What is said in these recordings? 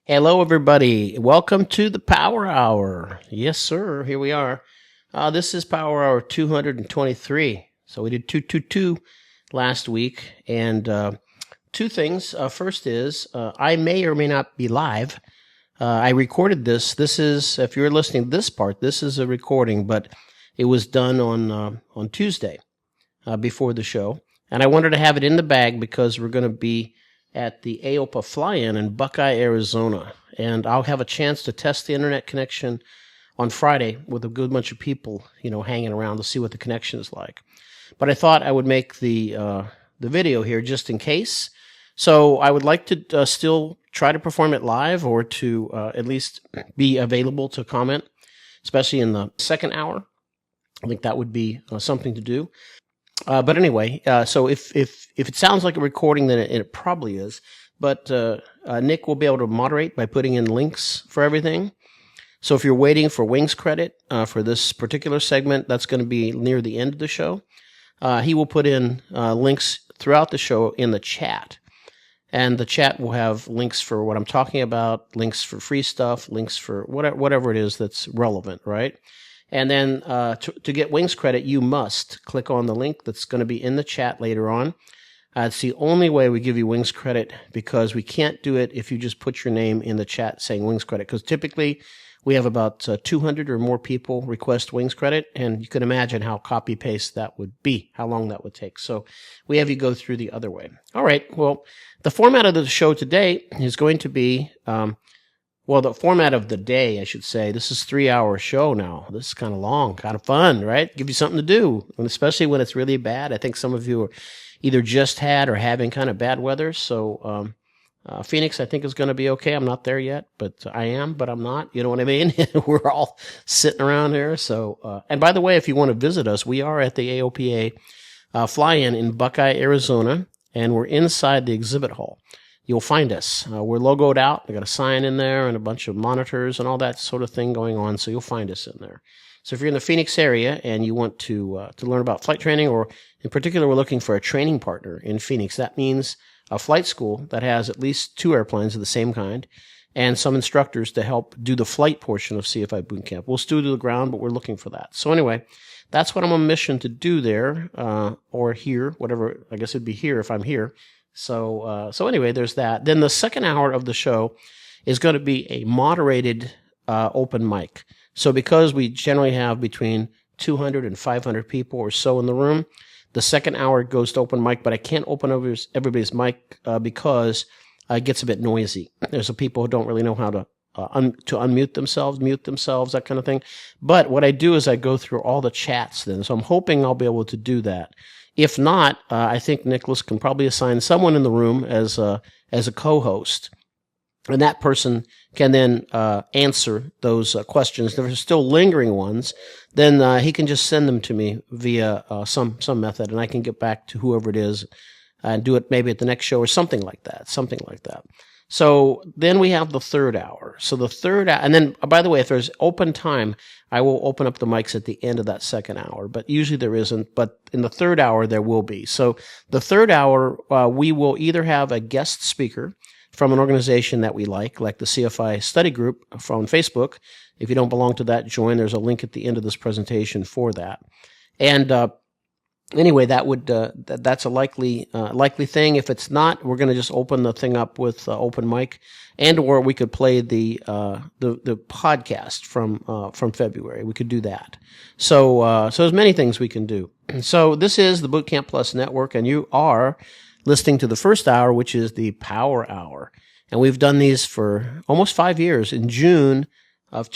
Hello, everybody. Welcome to the Power Hour. Yes, sir. Here we are. This is Power Hour 223. So we did 222 last week. And two things. First is I may or may not be live. I recorded this. This is, if you're listening to this part, this is a recording, but it was done on Tuesday before the show. And I wanted to have it in the bag because we're going to be at the AOPA fly-in in Buckeye, Arizona. And I'll have a chance to test the internet connection on Friday with a good bunch of people, hanging around to see what the connection is like. But I thought I would make the video here just in case. So I would like to still try to perform it live or to at least be available to comment, especially in the second hour. I think that would be something to do. But anyway, so if it sounds like a recording, then it probably is. But Nick will be able to moderate by putting in links for everything. So if you're waiting for Wings credit for this particular segment, that's going to be near the end of the show. He will put in links throughout the show in the chat. And the chat will have links for what I'm talking about, links for free stuff, links for whatever it is that's relevant, right? And then to get Wings credit, you must click on the link that's going to be in the chat later on. It's the only way we give you Wings credit because we can't do it if you just put your name in the chat saying Wings credit. Because typically we have about 200 or more people request Wings credit, and you can imagine how copy-paste that would be, how long that would take. So we have you go through the other way. All right, well, the format of the show today is going to be... the format of the day, I should say. This is a 3-hour show now. This is kind of long, kind of fun, right? Give you something to do, and especially when it's really bad. I think some of you are either just had or having kind of bad weather. So Phoenix, I think, is going to be okay. I'm not there yet, but I am, but I'm not. You know what I mean? We're all sitting around here. So, and by the way, if you want to visit us, we are at the AOPA fly-in in Buckeye, Arizona, and we're inside the exhibit hall. You'll find us. We're logoed out. I got a sign in there and a bunch of monitors and all that sort of thing going on, so you'll find us in there. So if you're in the Phoenix area and you want to learn about flight training, or in particular we're looking for a training partner in Phoenix, that means a flight school that has at least 2 airplanes of the same kind and some instructors to help do the flight portion of CFI Boot Camp. We'll still do the ground, but we're looking for that. So anyway, that's what I'm on a mission to do there, or here, whatever. I guess it'd be here if I'm here. So anyway, there's that. Then the second hour of the show is going to be a moderated open mic. So because we generally have between 200 and 500 people or so in the room, the second hour goes to open mic, but I can't open everybody's mic because it gets a bit noisy. There's some people who don't really know how to unmute themselves, mute themselves, that kind of thing. But what I do is I go through all the chats then. So I'm hoping I'll be able to do that. If not, I think Nicholas can probably assign someone in the room as a co-host, and that person can then answer those questions. If there's still lingering ones, then he can just send them to me via some method, and I can get back to whoever it is and do it maybe at the next show or something like that. So then we have the third hour. So the third hour, and then, by the way, if there's open time, I will open up the mics at the end of that second hour, but usually there isn't. But in the third hour, there will be. So the third hour, we will either have a guest speaker from an organization that we like the CFI Study Group from Facebook. If you don't belong to that, join. There's a link at the end of this presentation for that. And anyway, that's a likely thing. If it's not, we're going to just open the thing up with open mic, or we could play the podcast from February. We could do that. So there's many things we can do. So this is the Boot Camp Plus Network, and you are listening to the first hour, which is the Power Hour, and we've done these for almost 5 years. In June of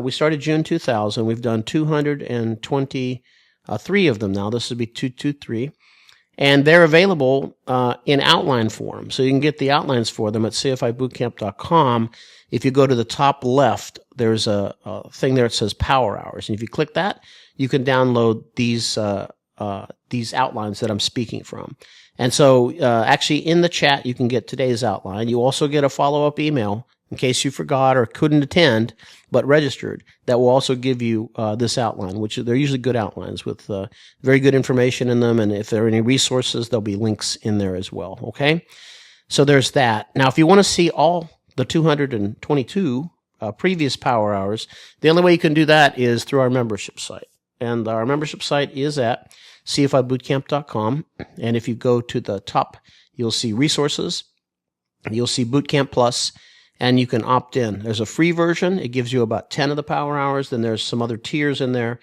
we started June 2000. We've done 223 of them now. This would be 223. And they're available in outline form. So you can get the outlines for them at cfibootcamp.com. If you go to the top left, there's a thing there that says Power Hours. And if you click that, you can download these outlines that I'm speaking from. And so actually in the chat, you can get today's outline. You also get a follow-up email in case you forgot or couldn't attend, but registered, that will also give you this outline, which they're usually good outlines with very good information in them. And if there are any resources, there'll be links in there as well. Okay. So there's that. Now, if you want to see all the 222 previous power hours, the only way you can do that is through our membership site. And our membership site is at cfibootcamp.com. And if you go to the top, you'll see resources, you'll see Bootcamp Plus, and you can opt in. There's a free version. It gives you about 10 of the power hours. Then there's some other tiers in there.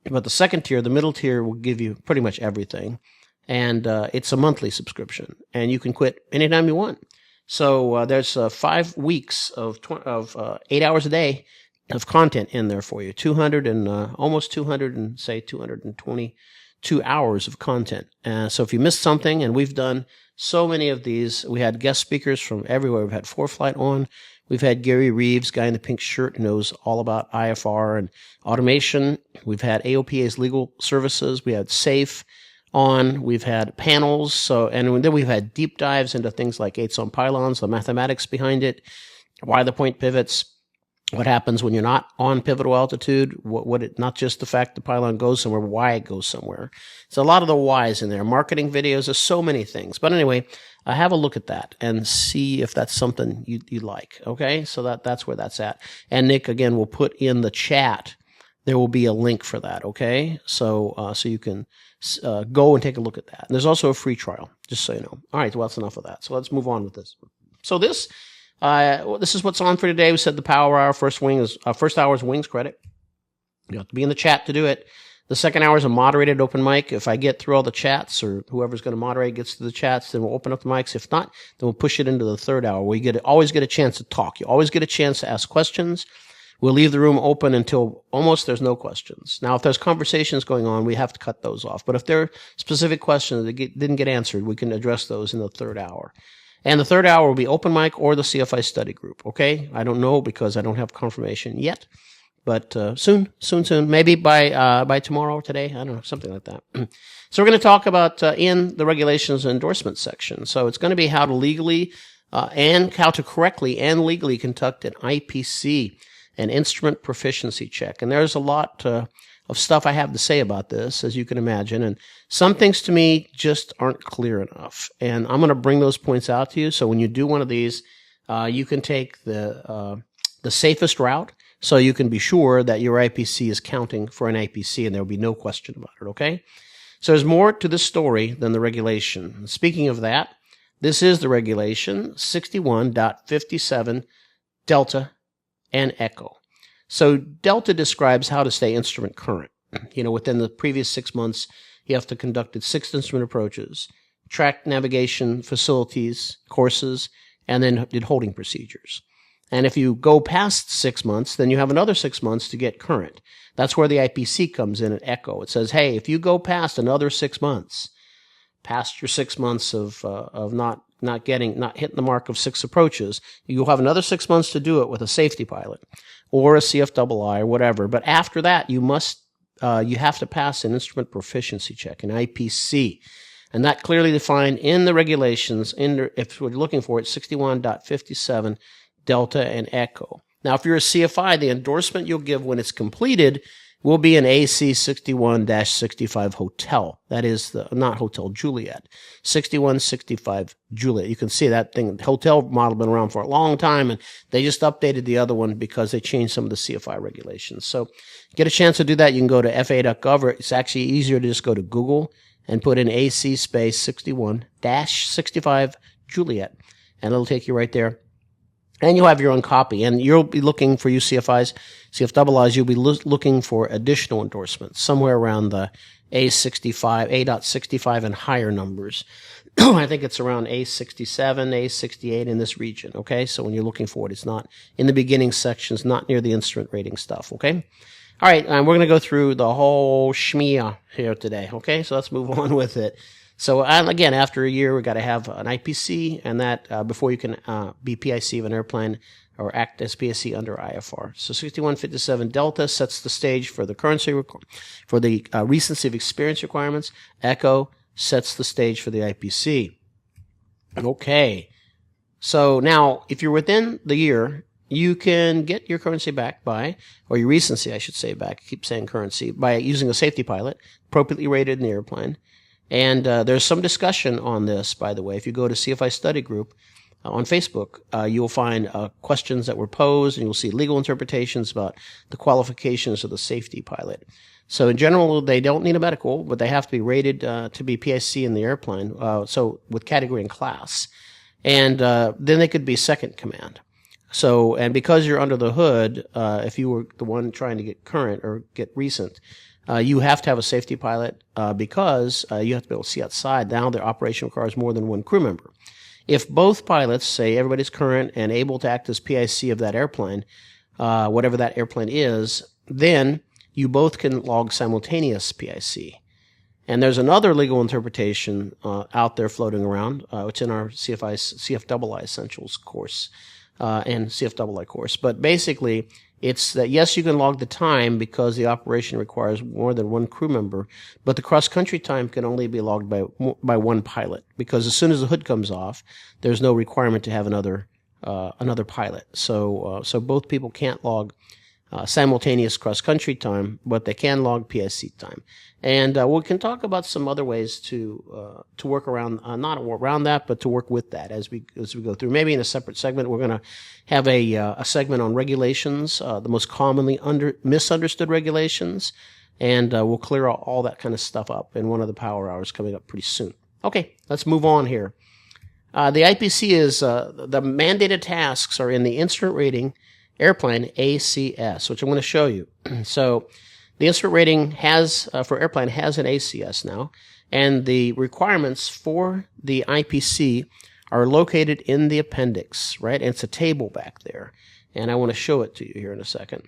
But the second tier, the middle tier, will give you pretty much everything. And it's a monthly subscription. And you can quit anytime you want. So there's 5 weeks of 8 hours a day of content in there for you. 222 hours of content. So if you missed something, and we've done so many of these, we had guest speakers from everywhere. We've had ForeFlight on. We've had Gary Reeves, guy in the pink shirt, who knows all about IFR and automation. We've had AOPA's legal services. We had SAFE on. We've had panels. And then we've had deep dives into things like 8-zone pylons, the mathematics behind it, why the point pivots, what happens when you're not on pivotal altitude, not just the fact the pylon goes somewhere, why it goes somewhere. It's a lot of the whys in there. Marketing videos, there's so many things. But anyway, have a look at that and see if that's something you like. Okay, so that's where that's at. And Nick, again, will put in the chat. There will be a link for that. Okay, so you can go and take a look at that. And there's also a free trial, just so you know. All right, well, that's enough of that. So let's move on with this. So this is what's on for today. We said the power hour, first hour is wings credit. You have to be in the chat to do it. The second hour is a moderated open mic. If I get through all the chats, or whoever's going to moderate gets to the chats, then we'll open up the mics. If not, then we'll push it into the third hour, where you always get a chance to talk. You always get a chance to ask questions. We'll leave the room open until almost there's no questions. Now, if there's conversations going on, we have to cut those off. But if there are specific questions that didn't get answered, we can address those in the third hour. And the third hour will be open mic or the CFI study group. Okay? I don't know because I don't have confirmation yet. But soon. Maybe by tomorrow or today. I don't know, something like that. So we're going to talk about in the regulations and endorsement section. So it's going to be how to legally and how to correctly and legally conduct an IPC, an Instrument Proficiency Check. And there's a lot of stuff I have to say about this, as you can imagine. And some things to me just aren't clear enough. And I'm going to bring those points out to you. So when you do one of these, you can take the safest route, so you can be sure that your IPC is counting for an IPC and there will be no question about it, okay? So there's more to this story than the regulation. Speaking of that, this is the regulation 61.57 Delta and Echo. So Delta describes how to stay instrument current. Within the previous 6 months, you have to conduct 6 instrument approaches, track navigation facilities, courses, and then did holding procedures. And if you go past 6 months, then you have another 6 months to get current. That's where the IPC comes in at Echo. It says, hey, if you go past another 6 months, past your 6 months of not hitting the mark of 6 approaches, you'll have another 6 months to do it with a safety pilot or a CFII or whatever. But after that, you have to pass an Instrument Proficiency Check, an IPC. And that clearly defined in the regulations, if we're looking for it, 61.57 Delta and Echo. Now, if you're a CFI, the endorsement you'll give when it's completed will be an AC 61-65 Hotel. That is not Hotel Juliet, 6165 Juliet. You can see that thing. The hotel model been around for a long time, and they just updated the other one because they changed some of the CFI regulations. So get a chance to do that. You can go to FAA.gov, or it's actually easier to just go to Google and put in AC space 61-65 Juliet, and it'll take you right there. And you'll have your own copy. And you'll be looking for CFIs, you'll be looking for additional endorsements, somewhere around the A65, A.65 and higher numbers. I think it's around A67, A68 in this region, okay? So when you're looking for it, it's not in the beginning sections, not near the instrument rating stuff, okay? All right, we're going to go through the whole schmear here today, okay? So let's move on with it. So again, after a year, we've got to have an IPC, and that before you can be PIC of an airplane or act as PSC under IFR. So 6157 Delta sets the stage for the recency of experience requirements. Echo sets the stage for the IPC. Okay. So now, if you're within the year, you can get your currency back or your recency, I should say back, I keep saying currency, by using a safety pilot, appropriately rated in the airplane. And there's some discussion on this, by the way. If you go to CFI Study Group, on Facebook, you'll find questions that were posed, and you'll see legal interpretations about the qualifications of the safety pilot. So in general, they don't need a medical, but they have to be rated to be PIC in the airplane, so with category and class. And then they could be second command. So, and because you're under the hood, if you were the one trying to get current or get recent, you have to have a safety pilot because you have to be able to see outside. Now their operation requires more than one crew member. If both pilots, say everybody's current and able to act as PIC of that airplane, whatever that airplane is, then you both can log simultaneous PIC. And there's another legal interpretation out there floating around. It's in our CFII Essentials course and CFII course. But basically, it's that, yes, you can log the time because the operation requires more than one crew member, but the cross-country time can only be logged by one pilot, because as soon as the hood comes off, there's no requirement to have another pilot. So both people can't log simultaneous cross-country time, but they can log PIC time. And we can talk about some other ways to work around, not around that, but to work with that as we go through. Maybe in a separate segment, we're going to have a segment on regulations, the most commonly misunderstood regulations, and we'll clear all that kind of stuff up in one of the power hours coming up pretty soon. Okay, let's move on here. The IPC is the mandated tasks are in the instrument rating airplane ACS, which I'm going to show you. So the instrument rating has for airplane has an ACS now, and the requirements for the IPC are located in the appendix, right? And it's a table back there, and I want to show it to you here in a second.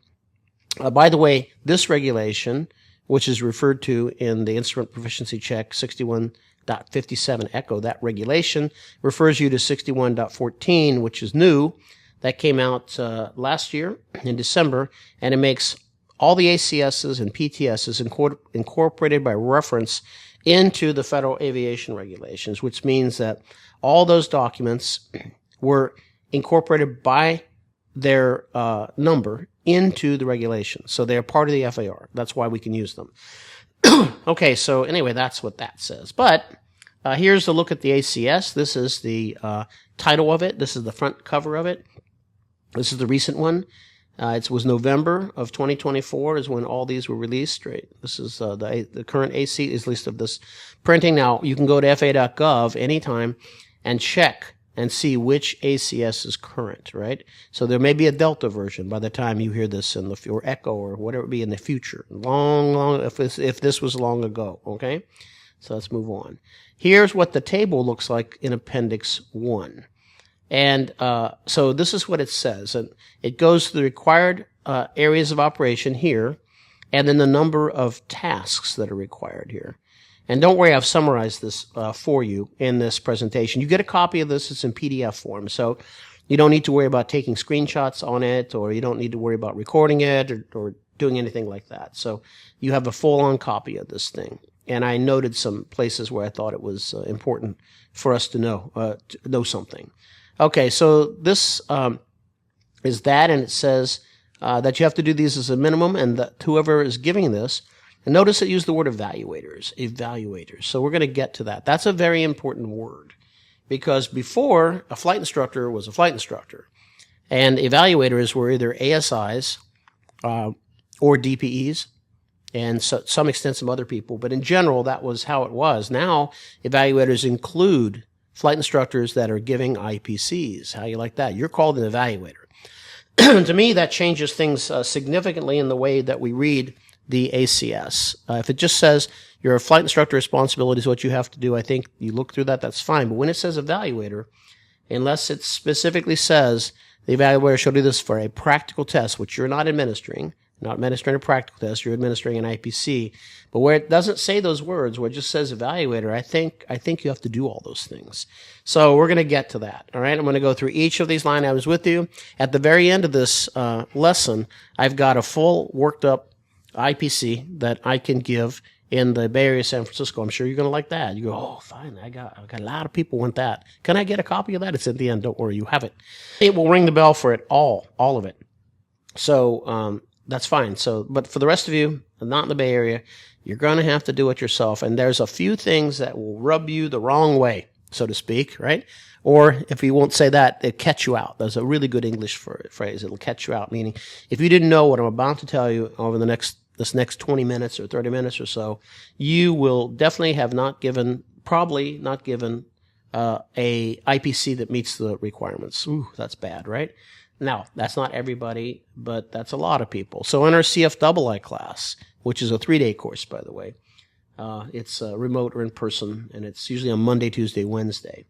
By the way, this regulation, which is referred to in the Instrument Proficiency Check 61.57 Echo, that regulation refers you to 61.14, which is new. That came out last year in December, and it makes all the ACSs and PTSs incorporated by reference into the Federal Aviation Regulations, which means that all those documents were incorporated by their number into the regulations. So they're part of the FAR. That's why we can use them. Okay, so anyway, that's what that says. But here's a look at the ACS. This is the title of it. This is the front cover of it. This is the recent one. It was November of 2024 is when all these were released, right? This is the current AC is list of this printing. Now, you can go to FAA.gov anytime and check and see which ACS is current, right? So there may be a Delta version by the time you hear this or Echo or whatever it be in the future. Long, if this was long ago, okay? So let's move on. Here's what the table looks like in Appendix 1. And so this is what it says. And it goes to the required areas of operation here, and then the number of tasks that are required here. And don't worry, I've summarized this for you in this presentation. You get a copy of this. It's in PDF form. So you don't need to worry about taking screenshots on it, or you don't need to worry about recording it or doing anything like that. So you have a full-on copy of this thing. And I noted some places where I thought it was important for us to know something. Okay, so this is that, and it says that you have to do these as a minimum, and that whoever is giving this, and notice it used the word evaluators. So we're going to get to that. That's a very important word, because before, a flight instructor was a flight instructor, and evaluators were either ASIs or DPEs, and so, to some extent some other people, but in general, that was how it was. Now, evaluators include flight instructors that are giving IPCs. How you like that? You're called an evaluator. To me, that changes things significantly in the way that we read the ACS. If it just says your flight instructor responsibility is what you have to do, I think you look through that, that's fine. But when it says evaluator, unless it specifically says the evaluator shall do this for a practical test, which you're not administering a practical test, you're administering an IPC. But where it doesn't say those words, where it just says evaluator, I think you have to do all those things. So we're going to get to that. All right, I'm going to go through each of these line items with you. At the very end of this lesson, I've got a full worked up IPC that I can give in the Bay Area, San Francisco. I'm sure you're going to like that. You go, oh, fine, I got a lot of people want that. Can I get a copy of that? It's at the end. Don't worry, you have it. It will ring the bell for it all of it. So that's fine. So, but for the rest of you, not in the Bay Area, you're going to have to do it yourself. And there's a few things that will rub you the wrong way so to speak, right? Or if you won't say that, it catch you out. There's a really good English phrase. It'll catch you out, meaning if you didn't know what I'm about to tell you over this next 20 minutes or 30 minutes or so, you will definitely have probably not given a IPC that meets the requirements. Ooh, that's bad, right? Now, that's not everybody, but that's a lot of people. So in our CFII class, which is a 3-day course, by the way, it's remote or in person, and it's usually on Monday, Tuesday, Wednesday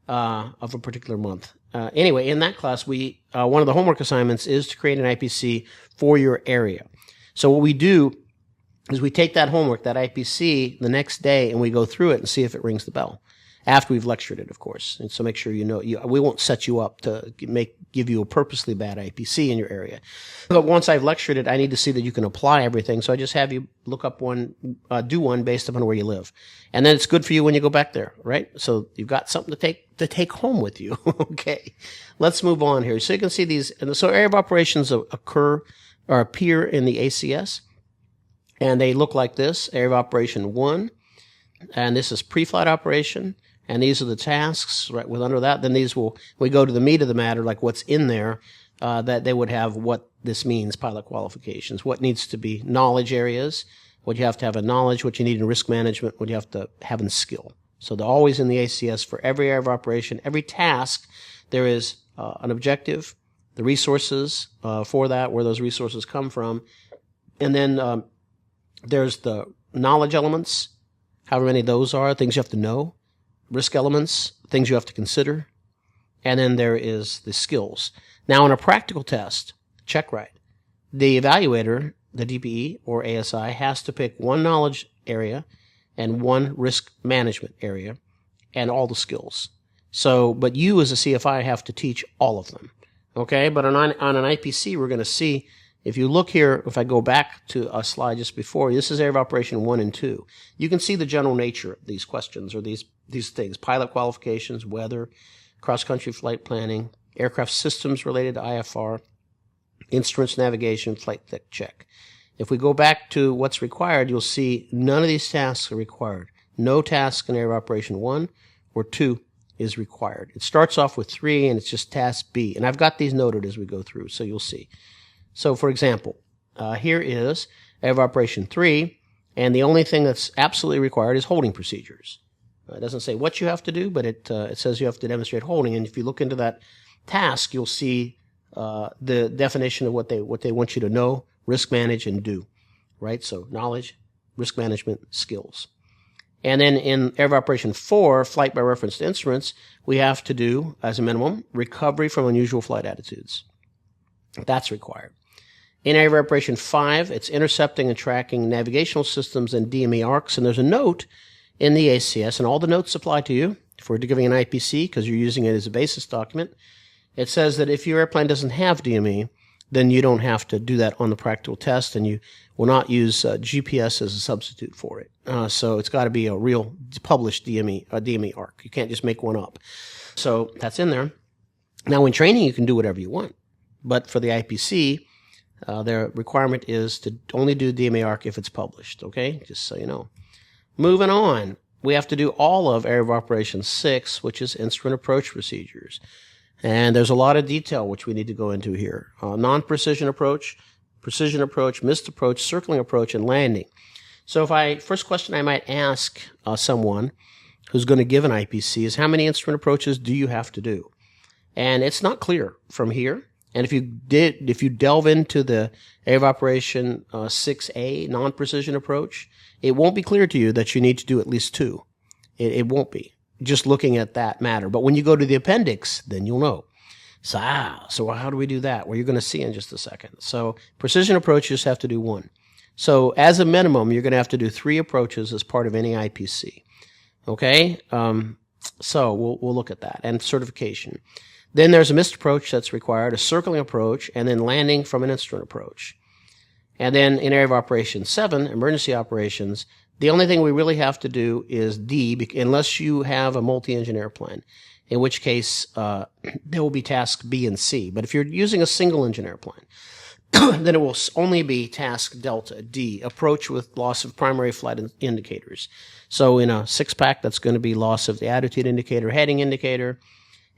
of a particular month. Anyway, in that class, one of the homework assignments is to create an IPC for your area. So what we do is we take that homework, that IPC, the next day, and we go through it and see if it rings the bell. After we've lectured it, of course. And so make sure you know, we won't set you up to give you a purposely bad IPC in your area. But once I've lectured it, I need to see that you can apply everything. So I just have you look up one, do one based upon where you live. And then it's good for you when you go back there, right? So you've got something to take home with you. Okay. Let's move on here. So you can see these, and so area of operations appear in the ACS. And they look like this: area of operation 1. And this is pre-flight operation. And these are the tasks, right? With under that, then we go to the meat of the matter, like what's in there, that they would have what this means, pilot qualifications, what needs to be knowledge areas, what you have to have in knowledge, what you need in risk management, what you have to have in skill. So they're always in the ACS for every area of operation. Every task, there is an objective, the resources for that, where those resources come from. And then there's the knowledge elements, however many of those are, things you have to know. Risk elements, things you have to consider, and then there is the skills. Now, in a practical test, check right, the evaluator, the DPE or ASI, has to pick one knowledge area and one risk management area and all the skills. So, but you as a CFI have to teach all of them. Okay, but on an IPC, we're going to see, if you look here, if I go back to a slide just before, this is area of operation 1 and 2. You can see the general nature of these questions, or these things: pilot qualifications, weather, cross-country flight planning, aircraft systems related to IFR, instruments, navigation, flight deck check. If we go back to what's required, you'll see none of these tasks are required. No task in area of operation 1 or 2 is required. It starts off with 3, and it's just task B. And I've got these noted as we go through, so you'll see. So, for example, here is area of operation 3, and the only thing that's absolutely required is holding procedures. It doesn't say what you have to do, but it says you have to demonstrate holding. And if you look into that task, you'll see the definition of what they want you to know, risk manage, and do. Right? So knowledge, risk management, skills. And then in area of operation 4, flight by reference to instruments, we have to do, as a minimum, recovery from unusual flight attitudes. That's required. In area of operation 5, it's intercepting and tracking navigational systems and DME arcs. And there's a note in the ACS, and all the notes apply to you for giving an IPC because you're using it as a basis document. It says that if your airplane doesn't have DME, then you don't have to do that on the practical test, and you will not use GPS as a substitute for it. So it's got to be a real published DME arc. You can't just make one up. So that's in there. Now, in training, you can do whatever you want. But for the IPC, their requirement is to only do DME arc if it's published, okay? Just so you know. Moving on, we have to do all of area of operation 6, which is instrument approach procedures. And there's a lot of detail which we need to go into here. Non-precision approach, precision approach, missed approach, circling approach, and landing. So first question I might ask someone who's going to give an IPC is, how many instrument approaches do you have to do? And it's not clear from here. And if you delve into the area of operation 6A, non-precision approach, it won't be clear to you that you need to do at least 2. It won't be, just looking at that matter. But when you go to the appendix, then you'll know. So how do we do that? Well, you're going to see in just a second. So precision approaches have to do 1. So as a minimum, you're going to have to do 3 approaches as part of any IPC. Okay? So we'll look at that. And certification. Then there's a missed approach that's required, a circling approach, and then landing from an instrument approach. And then in area of operation 7, emergency operations, the only thing we really have to do is D, unless you have a multi-engine airplane, in which case there will be tasks B and C. But if you're using a single-engine airplane, then it will only be task delta D, approach with loss of primary flight indicators. So in a 6-pack, that's going to be loss of the attitude indicator, heading indicator.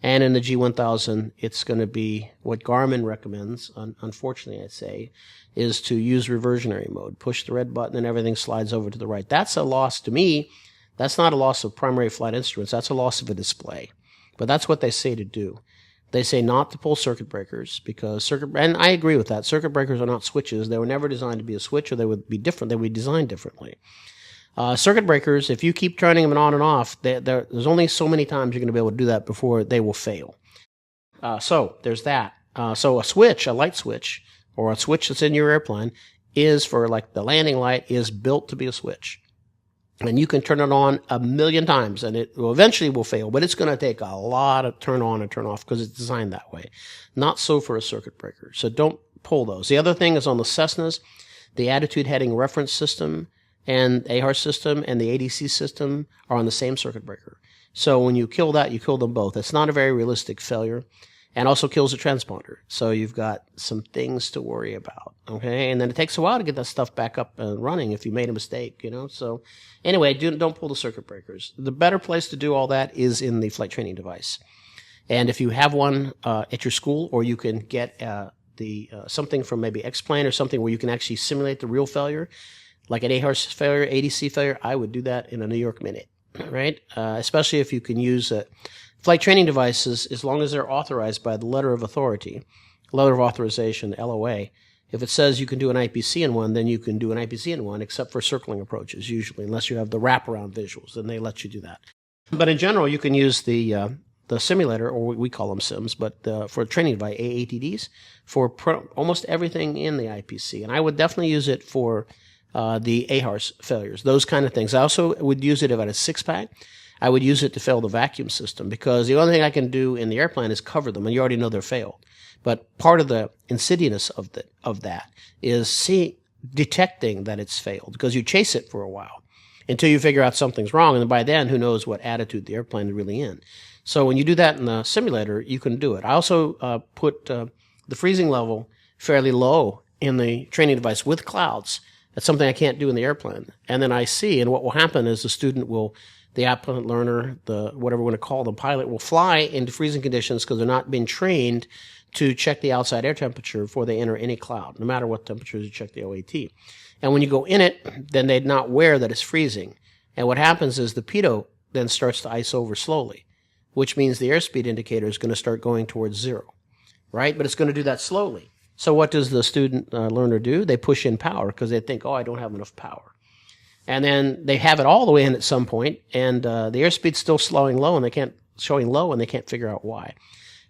And in the G1000, it's going to be what Garmin recommends, unfortunately I'd say, is to use reversionary mode. Push the red button and everything slides over to the right. That's a loss to me. That's not a loss of primary flight instruments. That's a loss of a display. But that's what they say to do. They say not to pull circuit breakers because and I agree with that. Circuit breakers are not switches. They were never designed to be a switch, or they would be different. They would be designed differently. Circuit breakers, if you keep turning them on and off, there's only so many times you're going to be able to do that before they will fail. So there's that. So a switch, a light switch, or a switch that's in your airplane, is for like the landing light, is built to be a switch. And you can turn it on 1,000,000 times, and it will eventually will fail, but it's going to take a lot of turn on and turn off because it's designed that way. Not so for a circuit breaker. So don't pull those. The other thing is on the Cessnas, the attitude heading reference system and AHARS system and the ADC system are on the same circuit breaker. So when you kill that, you kill them both. It's not a very realistic failure, and also kills the transponder. So you've got some things to worry about, okay? And then it takes a while to get that stuff back up and running if you made a mistake, So anyway, don't pull the circuit breakers. The better place to do all that is in the flight training device. And if you have one at your school, or you can get something from maybe X-Plane or something where you can actually simulate the real failure, like an AHARS failure, ADC failure, I would do that in a New York minute, right? Especially if you can use flight training devices, as long as they're authorized by the letter of authority, letter of authorization, LOA. If it says you can do an IPC in one, then you can do an IPC in one, except for circling approaches, usually, unless you have the wraparound visuals, then they let you do that. But in general, you can use the simulator, or we call them sims, but for training device, AATDs, for almost everything in the IPC. And I would definitely use it for the AHARS failures, those kind of things. I also would use it if I had a 6-pack. I would use it to fail the vacuum system, because the only thing I can do in the airplane is cover them, and you already know they're failed. But part of the insidiousness of that is detecting that it's failed, because you chase it for a while until you figure out something's wrong, and by then, who knows what attitude the airplane is really in. So when you do that in the simulator, you can do it. I also put the freezing level fairly low in the training device with clouds. That's something I can't do in the airplane. And then I see, and what will happen is the applicant learner, whatever we want to call the pilot, will fly into freezing conditions because they're not being trained to check the outside air temperature before they enter any cloud, no matter what temperatures you check the OAT. And when you go in it, then they're not aware that it's freezing. And what happens is the pitot then starts to ice over slowly, which means the airspeed indicator is going to start going towards 0, right? But it's going to do that slowly. So what does the student learner do? They push in power because they think, I don't have enough power. And then they have it all the way in at some point, and the airspeed's still showing low, and they can't figure out why.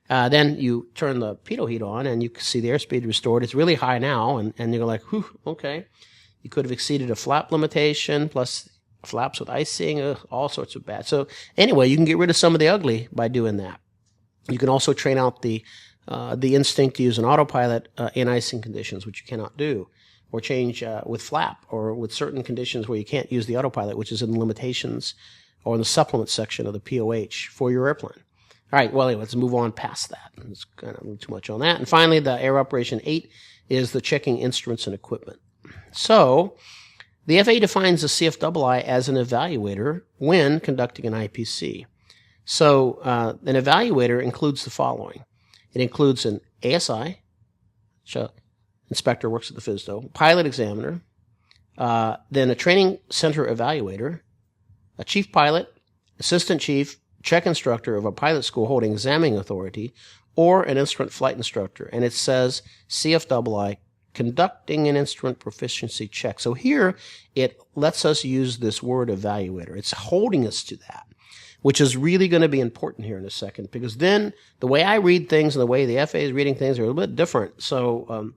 Then you turn the pitot heat on, and you can see the airspeed restored. It's really high now, and you're like, whew, okay. You could have exceeded a flap limitation, plus flaps with icing, all sorts of bad. So anyway, you can get rid of some of the ugly by doing that. You can also train out the instinct to use an autopilot in icing conditions, which you cannot do, or change with flap, or with certain conditions where you can't use the autopilot, which is in the limitations or in the supplement section of the POH for your airplane. All right, well, anyway, let's move on past that. It's kind of too much on that. And finally, the Air Operation 8 is the checking instruments and equipment. So the FAA defines the CFII as an evaluator when conducting an IPC. So an evaluator includes the following. It includes an ASI, inspector, works at the FSDO, pilot examiner, then a training center evaluator, a chief pilot, assistant chief, check instructor of a pilot school holding examining authority, or an instrument flight instructor. And it says CFII conducting an instrument proficiency check. So here it lets us use this word evaluator. It's holding us to that, which is really going to be important here in a second, because then the way I read things and the way the FAA is reading things are a little bit different. So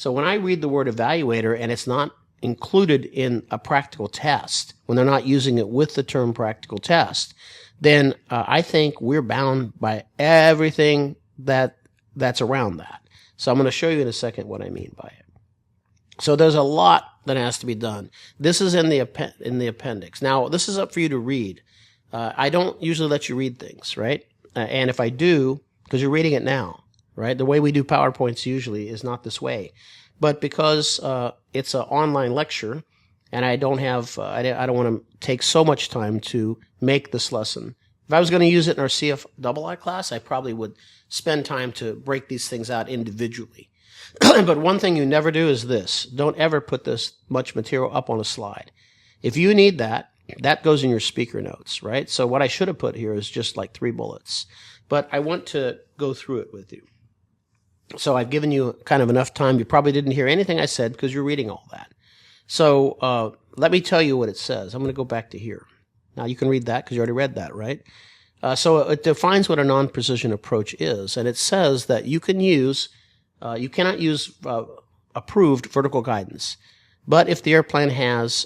when I read the word evaluator and it's not included in a practical test, when they're not using it with the term practical test, then I think we're bound by everything that's around that. So I'm going to show you in a second what I mean by it. So there's a lot that has to be done. This is in the appendix. Now, this is up for you to read. I don't usually let you read things, right? And if I do, because you're reading it now, right? The way we do PowerPoints usually is not this way. But because it's an online lecture, and I don't have, I don't want to take so much time to make this lesson. If I was going to use it in our CFII class, I probably would spend time to break these things out individually. But one thing you never do is this. Don't ever put this much material up on a slide. If you need that, that goes in your speaker notes, right? So what I should have put here is just like 3 bullets. But I want to go through it with you. So I've given you kind of enough time. You probably didn't hear anything I said because you're reading all that. So let me tell you what it says. I'm going to go back to here. Now you can read that because you already read that, right? So it defines what a non-precision approach is, and it says that you can use, you cannot use approved vertical guidance, but if the airplane has,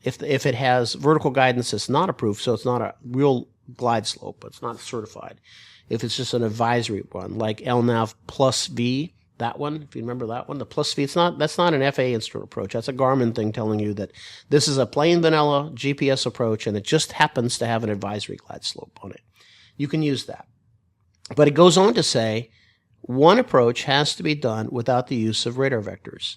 if it has vertical guidance that's not approved, so it's not a real glide slope, it's not certified. If it's just an advisory one, like LNAV plus V, that one, if you remember that one, the plus V, that's not an FAA instrument approach. That's a Garmin thing telling you that this is a plain vanilla GPS approach and it just happens to have an advisory glide slope on it. You can use that. But it goes on to say, one approach has to be done without the use of radar vectors.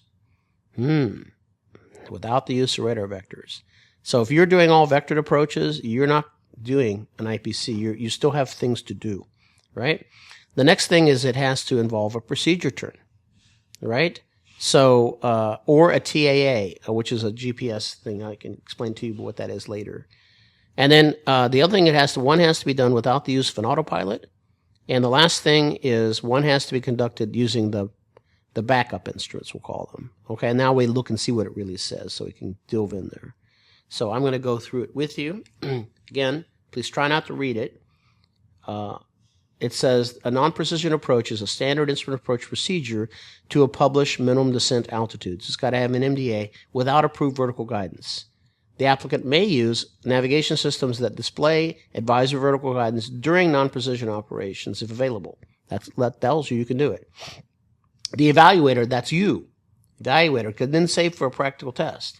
Without the use of radar vectors. So if you're doing all vectored approaches, you're not doing an IPC. You still have things to do, right? The next thing is it has to involve a procedure turn, right? So, or a TAA, which is a GPS thing. I can explain to you what that is later. And then the other thing one has to be done without the use of an autopilot. And the last thing is one has to be conducted using the backup instruments, we'll call them. Okay, and now we look and see what it really says so we can delve in there. So I'm going to go through it with you. Again, please try not to read it. It says a non-precision approach is a standard instrument approach procedure to a published minimum descent altitudes. It's got to have an MDA without approved vertical guidance. The applicant may use navigation systems that display advisory vertical guidance during non-precision operations if available. That tells you can do it. The evaluator, that's you, evaluator, can then say for a practical test,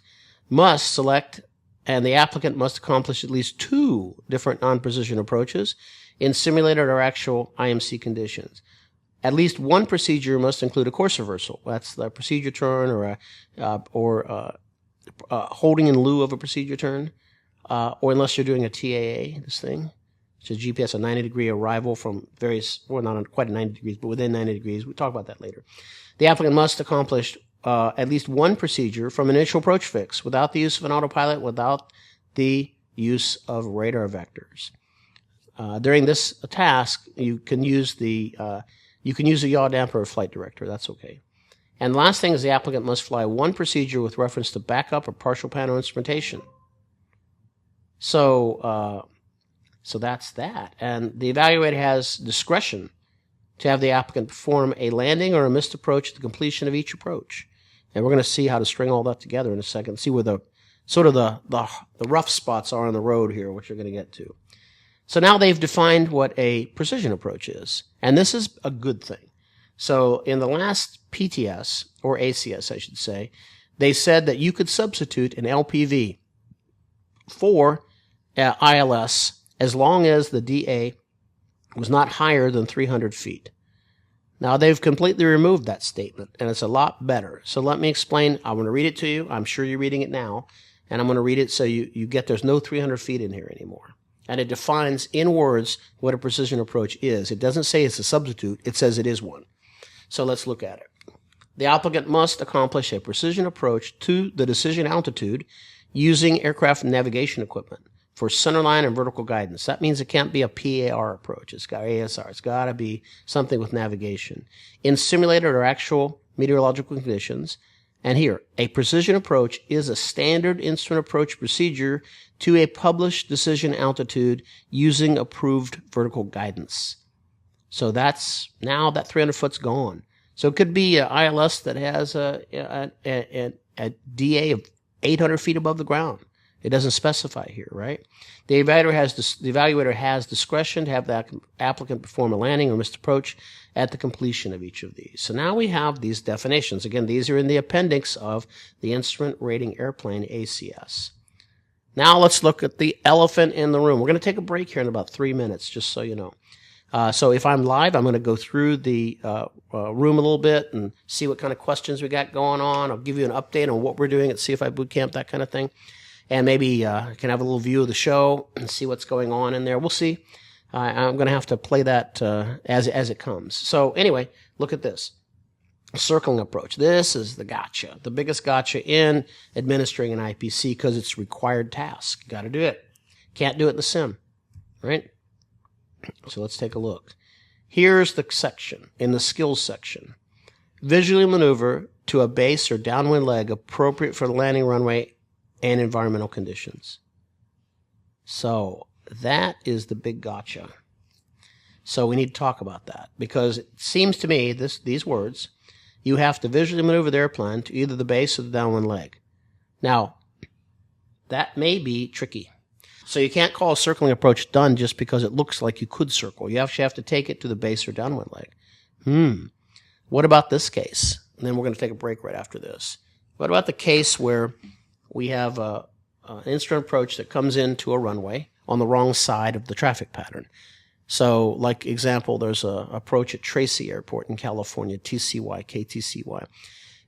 must select, and the applicant must accomplish at least 2 different non-precision approaches in simulated or actual IMC conditions. At least one procedure must include a course reversal. That's the procedure turn or holding in lieu of a procedure turn, or unless you're doing a TAA, this thing, which is GPS, a 90-degree arrival from various, well, not quite 90 degrees, but within 90 degrees. We'll talk about that later. The applicant must accomplish at least one procedure from initial approach fix without the use of an autopilot, without the use of radar vectors. During this task, you can use a yaw damper or flight director. That's okay. And the last thing is the applicant must fly one procedure with reference to backup or partial panel instrumentation. So that's that. And the evaluator has discretion to have the applicant perform a landing or a missed approach at the completion of each approach. And we're going to see how to string all that together in a second, see where the rough spots are on the road here, which we're going to get to. So now they've defined what a precision approach is, and this is a good thing. So in the last PTS, or ACS I should say, they said that you could substitute an LPV for ILS as long as the DA was not higher than 300 feet. Now they've completely removed that statement, and it's a lot better. So let me explain. I'm going to read it to you. I'm sure you're reading it now, and I'm going to read it so you get there's no 300 feet in here anymore. And it defines in words what a precision approach is. It doesn't say it's a substitute. It says it is one. So let's look at it. The applicant must accomplish a precision approach to the decision altitude using aircraft navigation equipment for centerline and vertical guidance. That means it can't be a PAR approach. It's got ASR. It's got to be something with navigation. In simulated or actual meteorological conditions, and here, a precision approach is a standard instrument approach procedure to a published decision altitude using approved vertical guidance. So that's, now that 300 foot's gone. So it could be an ILS that has a DA of 800 feet above the ground. It doesn't specify here, right? The evaluator has discretion to have the applicant perform a landing or missed approach at the completion of each of these. So now we have these definitions. Again, these are in the appendix of the Instrument Rating Airplane ACS. Now let's look at the elephant in the room. We're going to take a break here in about 3 minutes, just so you know. So if I'm live, I'm going to go through the room a little bit and see what kind of questions we got going on. I'll give you an update on what we're doing at CFI Bootcamp, that kind of thing. And maybe I can have a little view of the show and see what's going on in there. We'll see. I'm going to have to play that as it comes. So anyway, look at this. Circling approach. This is the gotcha, the biggest gotcha in administering an IPC because it's a required task. You got to do it. Can't do it in the sim, right? So let's take a look. Here's the section, in the skills section. Visually maneuver to a base or downwind leg appropriate for the landing runway and environmental conditions. So that is the big gotcha. So we need to talk about that because it seems to me, these words, you have to visually maneuver the airplane to either the base or the downwind leg. Now, that may be tricky. So you can't call a circling approach done just because it looks like you could circle. You actually have to take it to the base or downwind leg. What about this case? And then we're going to take a break right after this. What about the case where we have an instrument approach that comes into a runway on the wrong side of the traffic pattern? So, like example, there's an approach at Tracy Airport in California, TCY, KTCY.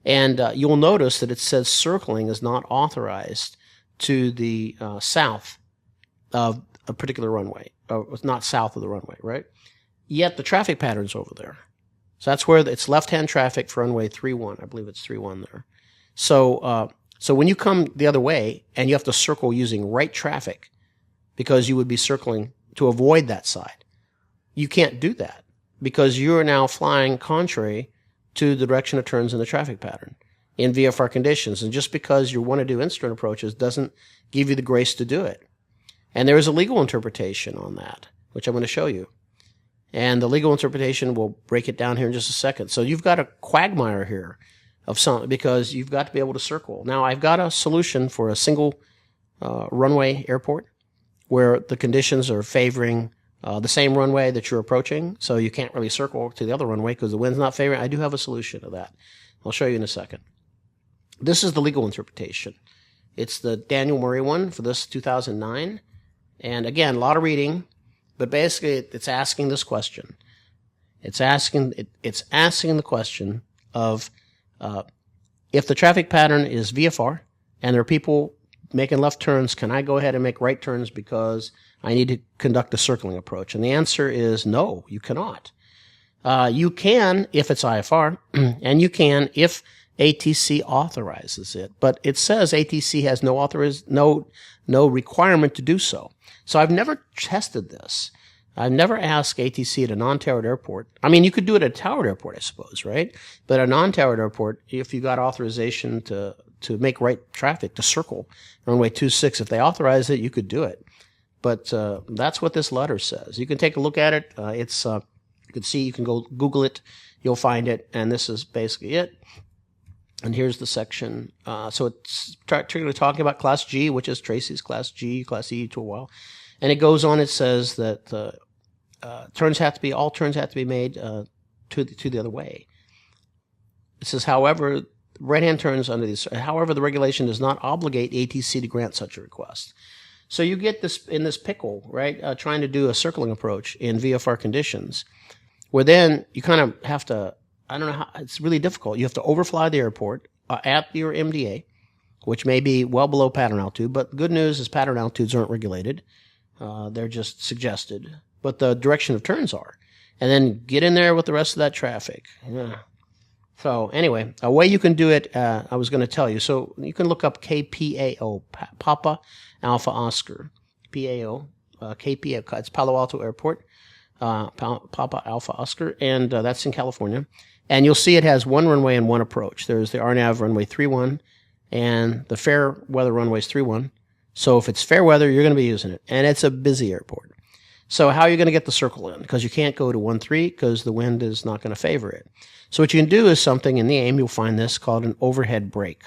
And you'll notice that it says circling is not authorized to the south of a particular runway. It's not south of the runway, right? Yet the traffic pattern's over there. So that's where it's left-hand traffic for runway 31. I believe it's 31 there. So when you come the other way and you have to circle using right traffic because you would be circling to avoid that side, you can't do that because you are now flying contrary to the direction of turns in the traffic pattern in VFR conditions. And just because you want to do instrument approaches doesn't give you the grace to do it. And there is a legal interpretation on that, which I'm going to show you. And the legal interpretation, we'll break it down here in just a second. So you've got a quagmire here of something because you've got to be able to circle. Now, I've got a solution for a single runway airport where the conditions are favoring the same runway that you're approaching, so you can't really circle to the other runway because the wind's not favoring. I do have a solution to that. I'll show you in a second. This is the legal interpretation. It's the Daniel Murray one for this 2009. And again, a lot of reading, but basically it's asking this question. It's asking the question of if the traffic pattern is VFR and there are people making left turns, can I go ahead and make right turns because I need to conduct a circling approach? And the answer is no, you cannot. You can if it's IFR, and you can if ATC authorizes it. But it says ATC has no requirement to do so. So I've never tested this. I've never asked ATC at a non-towered airport. I mean, you could do it at a towered airport, I suppose, right? But a non-towered airport, if you got authorization to make right traffic, to circle runway 26, if they authorize it, you could do it. But that's what this letter says. You can take a look at it. You can see, you can go Google it. You'll find it. And this is basically it. And here's the section. So it's particularly talking about Class G, which is Tracy's Class G, Class E to a while. And it goes on, it says that all turns have to be made to the other way. It says, however, right-hand turns under these, however, the regulation does not obligate ATC to grant such a request. So you get this in this pickle, right, trying to do a circling approach in VFR conditions, where then you kind of have to, I don't know how, it's really difficult. You have to overfly the airport at your MDA, which may be well below pattern altitude, but the good news is pattern altitudes aren't regulated. They're just suggested, but the direction of turns are. And then get in there with the rest of that traffic. Yeah. So anyway, a way you can do it, I was going to tell you. So you can look up KPAO, Papa Alpha Oscar, PAO, KPAO, it's Palo Alto Airport, Papa Alpha Oscar, and that's in California. And you'll see it has one runway and one approach. There's the RNAV runway 31, and the fair weather runway is 31. So if it's fair weather, you're going to be using it. And it's a busy airport. So how are you going to get the circle in? Because you can't go to 1-3 because the wind is not going to favor it. So what you can do is something in the AIM, you'll find this called an overhead brake.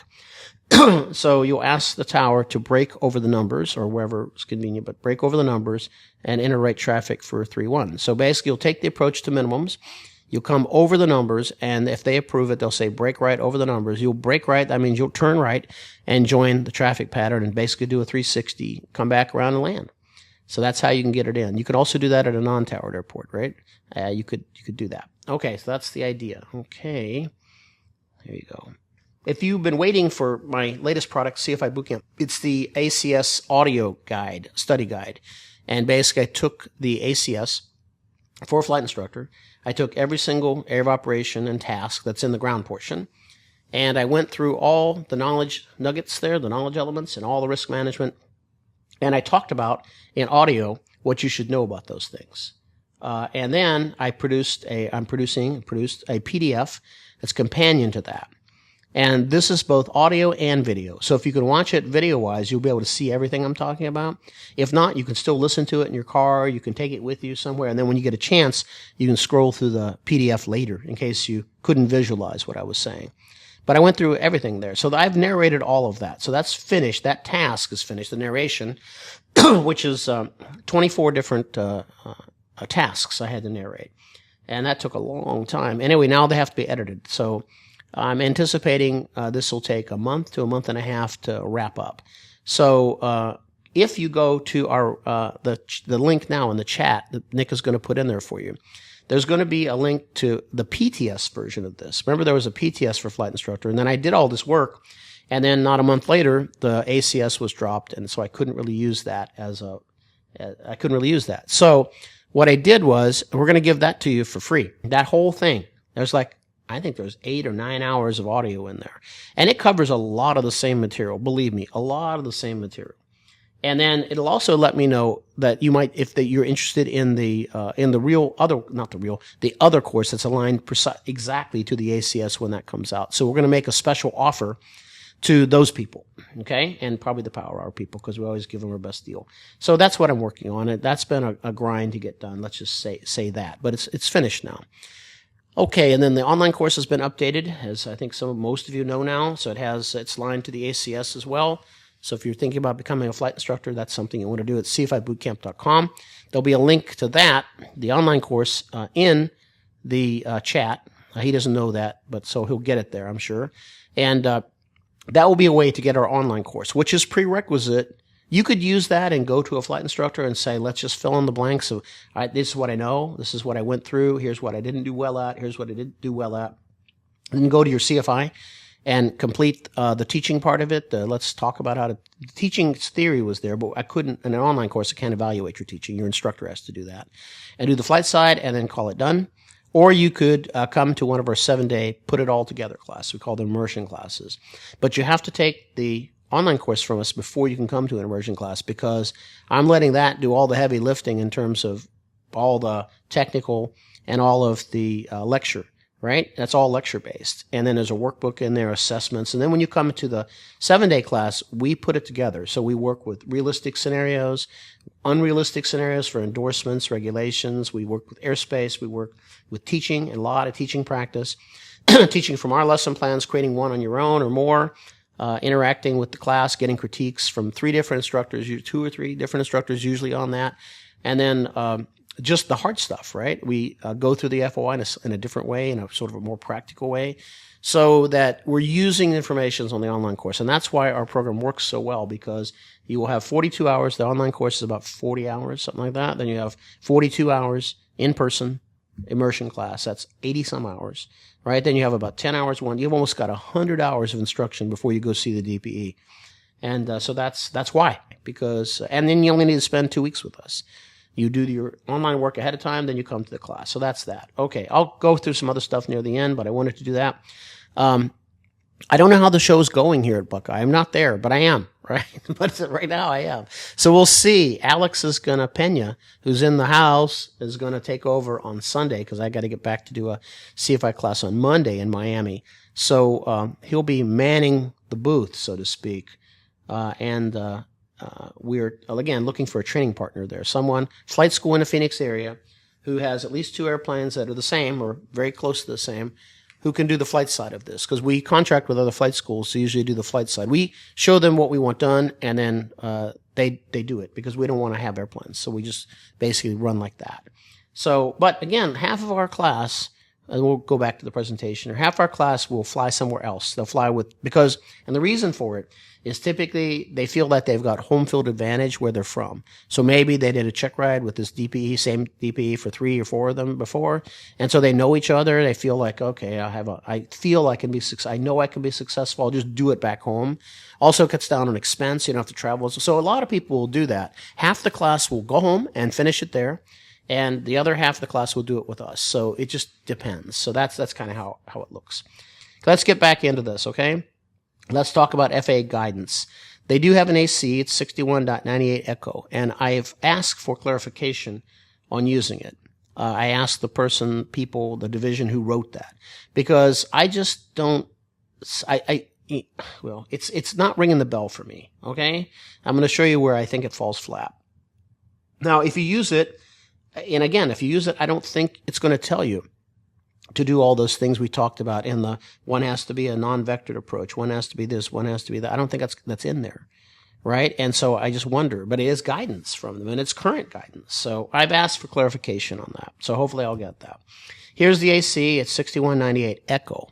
So you'll ask the tower to brake over the numbers, or wherever it's convenient, but brake over the numbers and enter right traffic for 3-1. So basically, you'll take the approach to minimums. You'll come over the numbers, and if they approve it, they'll say brake right over the numbers. You'll brake right. That means you'll turn right and join the traffic pattern and basically do a 360, come back around and land. So that's how you can get it in. You could also do that at a non-towered airport, right? You could do that. Okay, so that's the idea. Okay, there you go. If you've been waiting for my latest product, CFI Bootcamp, it's the ACS audio guide, study guide. And basically I took the ACS for a flight instructor. I took every single area of operation and task that's in the ground portion. And I went through all the knowledge nuggets there, the knowledge elements, and all the risk management. And I talked about in audio what you should know about those things. And then I produced a PDF that's companion to that. And this is both audio and video. So if you can watch it video-wise, you'll be able to see everything I'm talking about. If not, you can still listen to it in your car. You can take it with you somewhere. And then when you get a chance, you can scroll through the PDF later in case you couldn't visualize what I was saying. But I went through everything there. So I've narrated all of that. So that's finished. That task is finished, the narration, which is 24 different tasks I had to narrate. And that took a long time. Anyway, now they have to be edited. So I'm anticipating this will take a month to a month and a half to wrap up. So if you go to our the link now in the chat that Nick is going to put in there for you, there's going to be a link to the PTS version of this. Remember, there was a PTS for flight instructor, and then I did all this work, and then not a month later, the ACS was dropped, and so I couldn't really use that So what I did was, we're going to give that to you for free. That whole thing. I think there's 8 or 9 hours of audio in there, and it covers a lot of the same material. Believe me, a lot of the same material. And then it'll also let me know that you might, if you're interested in the other course that's aligned exactly to the ACS when that comes out. So we're going to make a special offer to those people, okay, and probably the Power Hour people, because we always give them our best deal. So that's what I'm working on. That's been a grind to get done. Let's just say that, but it's finished now. Okay, and then the online course has been updated, as I think most of you know now. So it's aligned to the ACS as well. So if you're thinking about becoming a flight instructor, that's something you want to do at cfibootcamp.com. There'll be a link to that, the online course, in the chat. He doesn't know that, but so he'll get it there, I'm sure. And that will be a way to get our online course, which is prerequisite. You could use that and go to a flight instructor and say, let's just fill in the blanks of, all right, this is what I know, this is what I went through, here's what I didn't do well at, here's what I did do well at. And then go to your CFI and complete the teaching part of it. Let's talk about how to... Teaching theory was there, but I couldn't... In an online course, I can't evaluate your teaching. Your instructor has to do that. And do the flight side and then call it done. Or you could come to one of our 7-day put it all together class. We call them immersion classes. But you have to take the online course from us before you can come to an immersion class, because I'm letting that do all the heavy lifting in terms of all the technical and all of the lecture. Right? That's all lecture-based. And then there's a workbook in there, assessments. And then when you come to the 7-day class, we put it together. So we work with realistic scenarios, unrealistic scenarios for endorsements, regulations. We work with airspace. We work with teaching, a lot of teaching practice, teaching from our lesson plans, creating one on your own or more, interacting with the class, getting critiques from 3 different instructors, 2 or 3 different instructors usually on that. And then just the hard stuff, right? We go through the FOI in a different way, in a sort of a more practical way, so that we're using information on the online course. And that's why our program works so well, because you will have 42 hours. The online course is about 40 hours, something like that. Then you have 42 hours in-person immersion class. That's 80-some hours, right? Then you have about 10 hours one. You've almost got 100 hours of instruction before you go see the DPE. And so that's why. And then you only need to spend 2 weeks with us. You do your online work ahead of time, then you come to the class. So that's that. Okay, I'll go through some other stuff near the end, but I wanted to do that. I don't know how the show's going here at Buckeye. I'm not there, but I am, right? But right now I am. So we'll see. Alex Pena, who's in the house, is going to take over on Sunday, because I got to get back to do a CFI class on Monday in Miami. So he'll be manning the booth, so to speak. We're, again, looking for a training partner there. Someone, flight school in the Phoenix area, who has at least 2 airplanes that are the same or very close to the same, who can do the flight side of this. Because we contract with other flight schools to usually do the flight side. We show them what we want done, and then they do it, because we don't want to have airplanes. So we just basically run like that. So, but again, half of our class and we'll go back to the presentation, or half our class will fly somewhere else. They'll fly and the reason for it is typically they feel that they've got home field advantage where they're from. So maybe they did a check ride with this DPE, same DPE for 3 or 4 of them before. And so they know each other. They feel like, okay, I feel I can be successful. I know I can be successful. I'll just do it back home. Also cuts down on expense. You don't have to travel. So a lot of people will do that. Half the class will go home and finish it there, and the other half of the class will do it with us. So it just depends. So that's kind of how it looks. Let's get back into this, okay? Let's talk about FAA guidance. They do have an AC. It's 61.98 echo, and I've asked for clarification on using it. I asked the division who wrote that, because I just don't, well, it's not ringing the bell for me, okay? I'm going to show you where I think it falls flat. Now, if you use it, and again, if you use it, I don't think it's going to tell you to do all those things we talked about in the one has to be a non-vectored approach, one has to be this, one has to be that. I don't think that's in there, right? And so I just wonder, but it is guidance from them, and it's current guidance. So I've asked for clarification on that. So hopefully I'll get that. Here's the AC. It's 61.98 echo.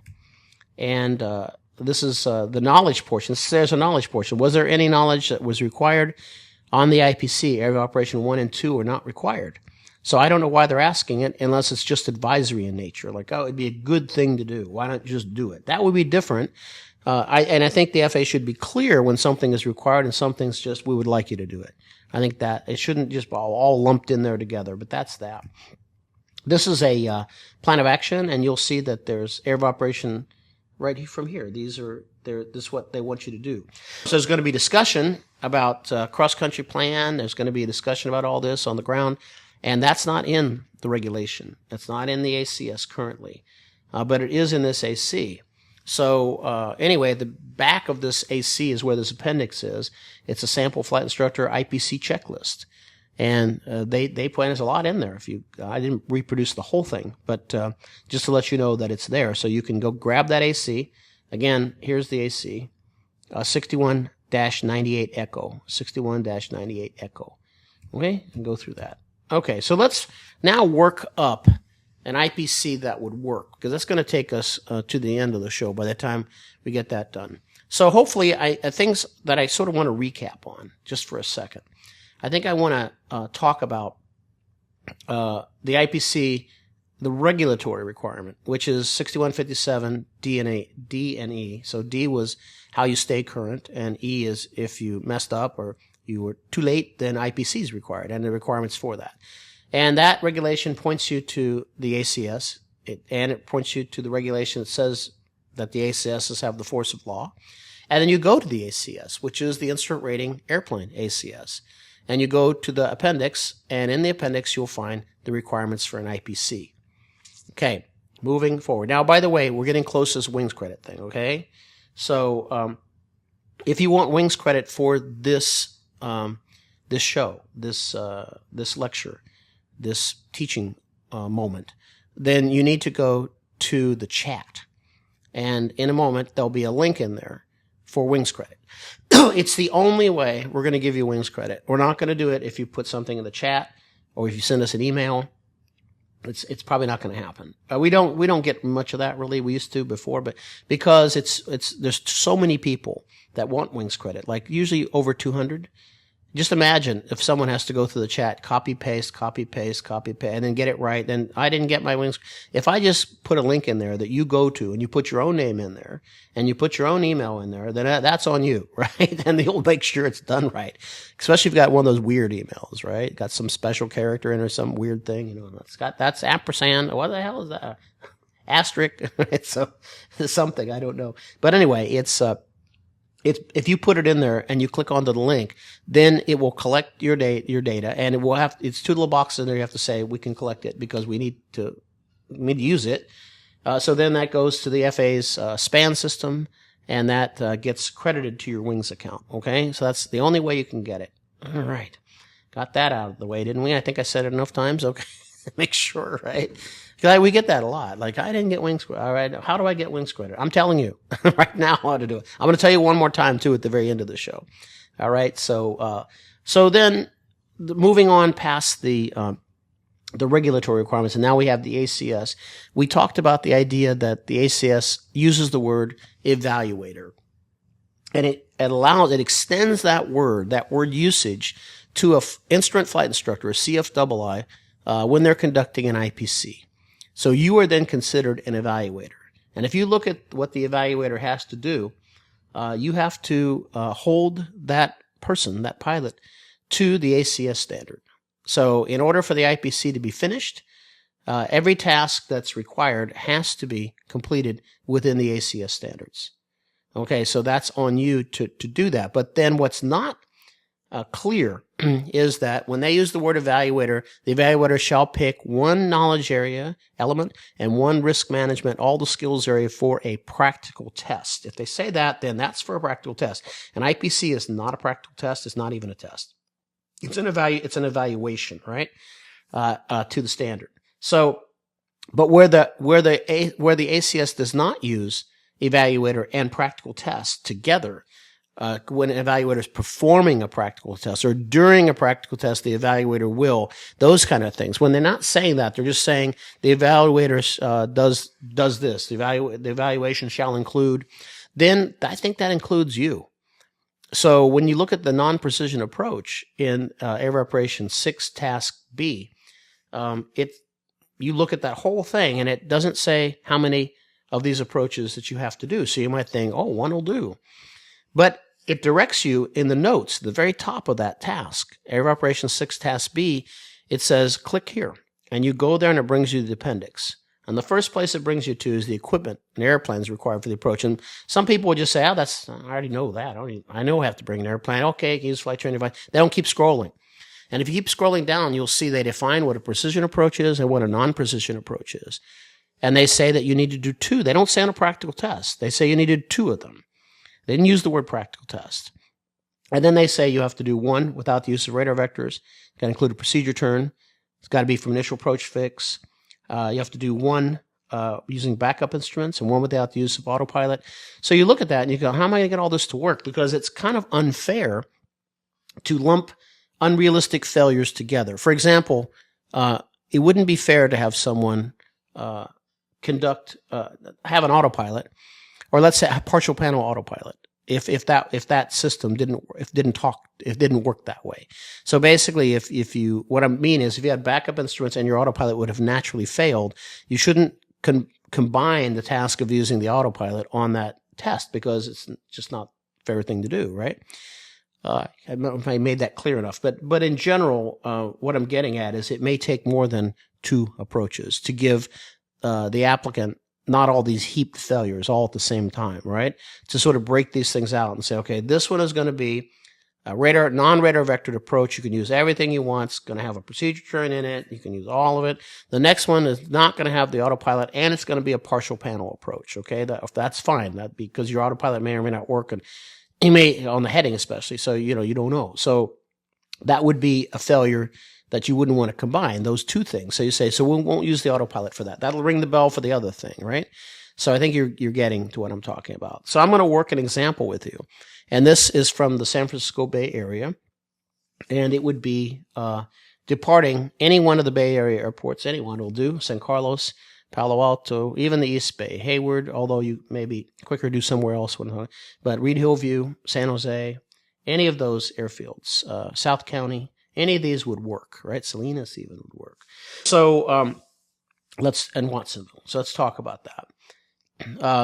And this is the knowledge portion. There's a knowledge portion. Was there any knowledge that was required on the IPC? Area of Operation 1 and 2 are not required. So I don't know why they're asking it unless it's just advisory in nature. Like, oh, it'd be a good thing to do. Why not just do it? That would be different. I think the FAA should be clear when something is required and something's just, we would like you to do it. I think that it shouldn't just be all lumped in there together, but that's that. This is a plan of action, and you'll see that there's area of operation right from here. This is what they want you to do. So there's going to be discussion about cross-country plan. There's going to be a discussion about all this on the ground. And that's not in the regulation. It's not in the ACS currently, but it is in this AC. So anyway, the back of this AC is where this appendix is. It's a sample flight instructor IPC checklist. And they put there's a lot in there. I didn't reproduce the whole thing, but just to let you know that it's there. So you can go grab that AC. Again, here's the AC, 61-98 echo, 61-98 echo. Okay, and go through that. Okay, so let's now work up an IPC that would work, because that's going to take us to the end of the show by the time we get that done. So hopefully, things that I sort of want to recap on just for a second. I think I want to talk about the IPC, the regulatory requirement, which is 6157 D and E. So D was how you stay current, and E is if you messed up or you were too late, then IPC is required, and the requirements for that. And that regulation points you to the ACS, and it points you to the regulation that says that the ACSs have the force of law. And then you go to the ACS, which is the Instrument Rating Airplane ACS. And you go to the appendix, and in the appendix you'll find the requirements for an IPC. Okay, moving forward. Now, by the way, we're getting close to this wings credit thing, okay? So if you want wings credit for this this show, this lecture, this teaching moment, then you need to go to the chat. And in a moment, there'll be a link in there for wings credit. It's the only way we're going to give you wings credit. We're not going to do it if you put something in the chat or if you send us an email. It's probably not going to happen. We don't get much of that really. We used to before, but because there's so many people that want wings credit, like usually over 200. Just imagine if someone has to go through the chat, copy paste, and then get it right. Then I didn't get my wings. If I just put a link in there that you go to and you put your own name in there and you put your own email in there, then that's on you, right? And you'll make sure it's done right. Especially if you've got one of those weird emails, right? Got some special character in or some weird thing, that's ampersand. What the hell is that? Asterisk. Right? So something, I don't know. But anyway, if you put it in there and you click onto the link, then it will collect your data, and it's 2 little boxes in there. You have to say we can collect it because we need to use it. So then that goes to the FAA's SPAN system, and that gets credited to your wings account. Okay, so that's the only way you can get it. All right, got that out of the way, didn't we? I think I said it enough times. Okay, make sure, right? We get that a lot. Like, I didn't get wings credit. All right, how do I get wings credit? I'm telling you right now how to do it. I'm going to tell you one more time, too, at the very end of the show. All right, so then moving on past the the regulatory requirements, and now we have the ACS. We talked about the idea that the ACS uses the word evaluator, and it extends that word usage to a instrument flight instructor, a CFII, when they're conducting an IPC. So you are then considered an evaluator. And if you look at what the evaluator has to do, you have to hold that person, that pilot, to the ACS standard. So in order for the IPC to be finished, every task that's required has to be completed within the ACS standards. Okay, so that's on you to do that. But then what's not clear is that when they use the word evaluator, the evaluator shall pick one knowledge area element and one risk management, all the skills area for a practical test. If they say that, then that's for a practical test. An IPC is not a practical test. It's not even a test. It's an evaluation, right? To the standard. So, but where the ACS does not use evaluator and practical test together, when an evaluator is performing a practical test or during a practical test, the evaluator will, those kind of things. When they're not saying that, they're just saying the evaluator does this. The evaluation shall include, then I think that includes you. So when you look at the non-precision approach in Air Operation 6 Task B, you look at that whole thing and it doesn't say how many of these approaches that you have to do. So you might think, oh, one will do. But it directs you in the notes, the very top of that task, Air Operation 6 Task B, it says click here. And you go there and it brings you to the appendix. And the first place it brings you to is the equipment and airplanes required for the approach. And some people would just say, I already know that. I know I have to bring an airplane. Okay, I can use flight training device. They don't keep scrolling. And if you keep scrolling down, you'll see they define what a precision approach is and what a non-precision approach is. And they say that you need to do two. They don't say on a practical test. They say you needed two of them. They didn't use the word practical test. And then they say you have to do one without the use of radar vectors. It's got to include a procedure turn. It's got to be from initial approach fix. You have to do one using backup instruments and one without the use of autopilot. So you look at that and you go, how am I going to get all this to work? Because it's kind of unfair to lump unrealistic failures together. For example, it wouldn't be fair to have someone have an autopilot, or let's say a partial panel autopilot, if that system didn't work that way. So basically, what I mean is, if you had backup instruments and your autopilot would have naturally failed, you shouldn't combine the task of using the autopilot on that test, because it's just not a fair thing to do, right? I don't know if I made that clear enough, but in general, what I'm getting at is it may take more than two approaches to give the applicant not all these heaped failures all at the same time, right? To sort of break these things out and say, okay, this one is going to be a non-radar vectored approach. You can use everything you want. It's going to have a procedure turn in it. You can use all of it. The next one is not going to have the autopilot, and it's going to be a partial panel approach, okay? That's fine, because your autopilot may or may not work, and you may, on the heading especially, so you don't know. So that would be a failure that you wouldn't want to combine, those two things. So you say, so we won't use the autopilot for that. That'll ring the bell for the other thing, right? So I think you're getting to what I'm talking about. So I'm going to work an example with you. And this is from the San Francisco Bay Area. And it would be departing any one of the Bay Area airports. Anyone will do. San Carlos, Palo Alto, even the East Bay, Hayward, although you may be quicker to do somewhere else. But Reed Hillview, San Jose, any of those airfields, South County, any of these would work, right? Salinas even would work. So and Watsonville. So let's talk about that.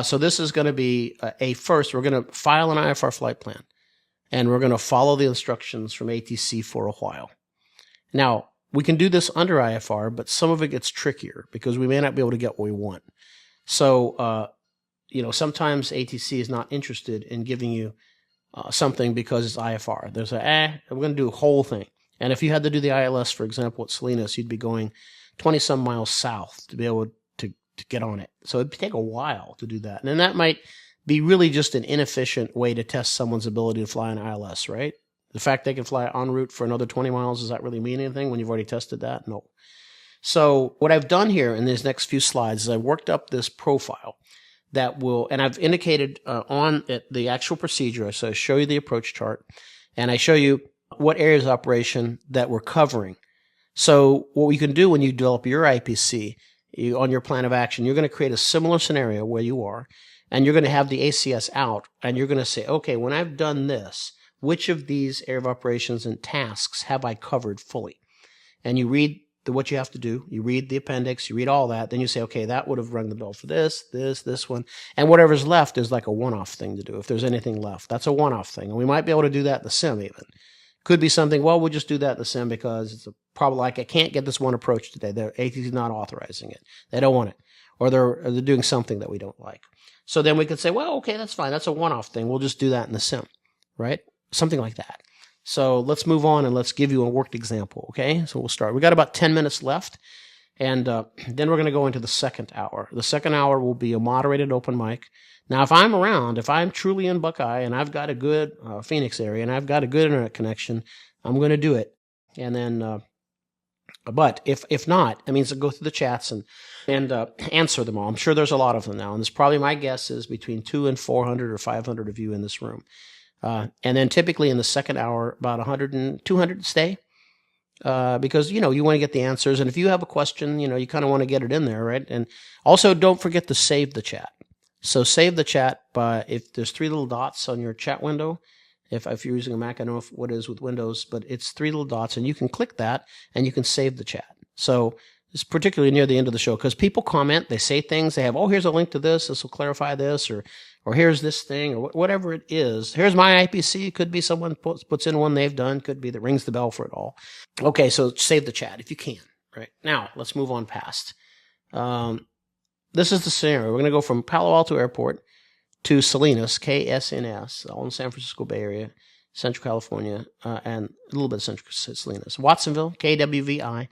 So this is going to be first, we're going to file an IFR flight plan, and we're going to follow the instructions from ATC for a while. Now, we can do this under IFR, but some of it gets trickier because we may not be able to get what we want. So, sometimes ATC is not interested in giving you something because it's IFR. There's we're going to do a whole thing. And if you had to do the ILS, for example, at Salinas, you'd be going 20-some miles south to be able to get on it. So it'd take a while to do that. And then that might be really just an inefficient way to test someone's ability to fly an ILS, right? The fact they can fly en route for another 20 miles, does that really mean anything when you've already tested that? No. So what I've done here in these next few slides is I've worked up this profile that will, and I've indicated on it the actual procedure. So I show you the approach chart, and I show you what areas of operation that we're covering. So what you can do when you develop your IPC, on your plan of action, you're going to create a similar scenario where you are, and you're going to have the ACS out, and you're going to say, okay, when I've done this, which of these area of operations and tasks have I covered fully? And you read what you have to do. You read the appendix, you read all that. Then you say, okay, that would have rung the bell for this one. And whatever's left is like a one-off thing to do. If there's anything left, that's a one-off thing. And we might be able to do that in the sim even. Could be something, well, we'll just do that in the sim because it's a problem. Like, I can't get this one approach today. The ATC is not authorizing it. They don't want it. Or they're doing something that we don't like. So then we could say, well, okay, that's fine. That's a one-off thing. We'll just do that in the sim, right? Something like that. So let's move on and let's give you a worked example, okay? So we'll start. We got about 10 minutes left, and then we're going to go into the second hour. The second hour will be a moderated open mic. Now, if I'm around, if I'm truly in Buckeye and I've got a good Phoenix area and I've got a good internet connection, I'm going to do it. And then, but if not, that means to go through the chats and answer them all. I'm sure there's a lot of them now, and this probably, my guess is between 200 and 400 or 500 of you in this room. And then typically in the second hour, about 100 and 200 stay, because, you want to get the answers. And if you have a question, you kind of want to get it in there, right? And also don't forget to save the chat. So save the chat if there's three little dots on your chat window. If you're using a Mac, I don't know what it is with Windows, but it's three little dots, and you can click that and you can save the chat. So it's particularly near the end of the show because people comment, they say things, they have, oh, here's a link to this will clarify this, or here's this thing, or whatever it is. Here's my IPC. It could be someone puts in one they've done. Could be that rings the bell for it all. Okay, so save the chat if you can. Right now, let's move on past. This is the scenario. We're going to go from Palo Alto Airport to Salinas, KSNS, all in San Francisco Bay Area, Central California, and a little bit of Central Salinas. Watsonville, KWVI,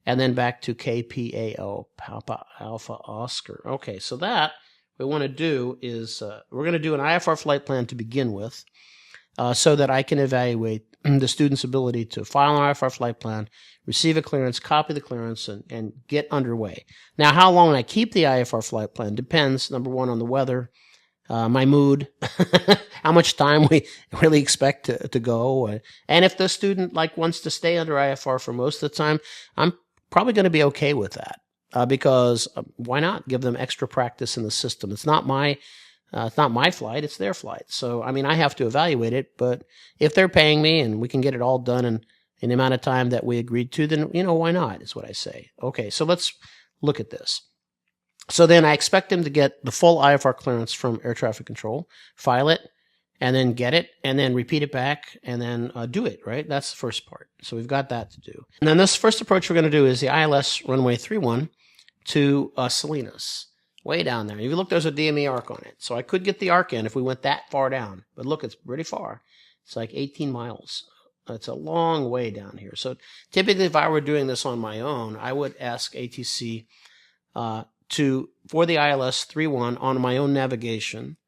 and then back to KPAO, Papa Alpha Oscar. Okay, so that we want to do is we're going to do an IFR flight plan to begin with, so that I can evaluate the student's ability to file an IFR flight plan, receive a clearance, copy the clearance, and get underway. Now, how long I keep the IFR flight plan depends, number one, on the weather, my mood, how much time we really expect to go. And if the student wants to stay under IFR for most of the time, I'm probably going to be okay with that. Because why not give them extra practice in the system? It's not my flight, it's their flight. So, I have to evaluate it, but if they're paying me and we can get it all done in the amount of time that we agreed to, then, why not, is what I say. Okay, so let's look at this. So then I expect them to get the full IFR clearance from air traffic control, file it, and then get it, and then repeat it back, and then do it, right? That's the first part. So we've got that to do. And then this first approach we're going to do is the ILS runway 31 to Salinas, way down there. If you look, there's a DME arc on it. So I could get the arc in if we went that far down. But look, it's pretty far. It's like 18 miles. It's a long way down here. So typically, if I were doing this on my own, I would ask ATC for the ILS 31 on my own navigation.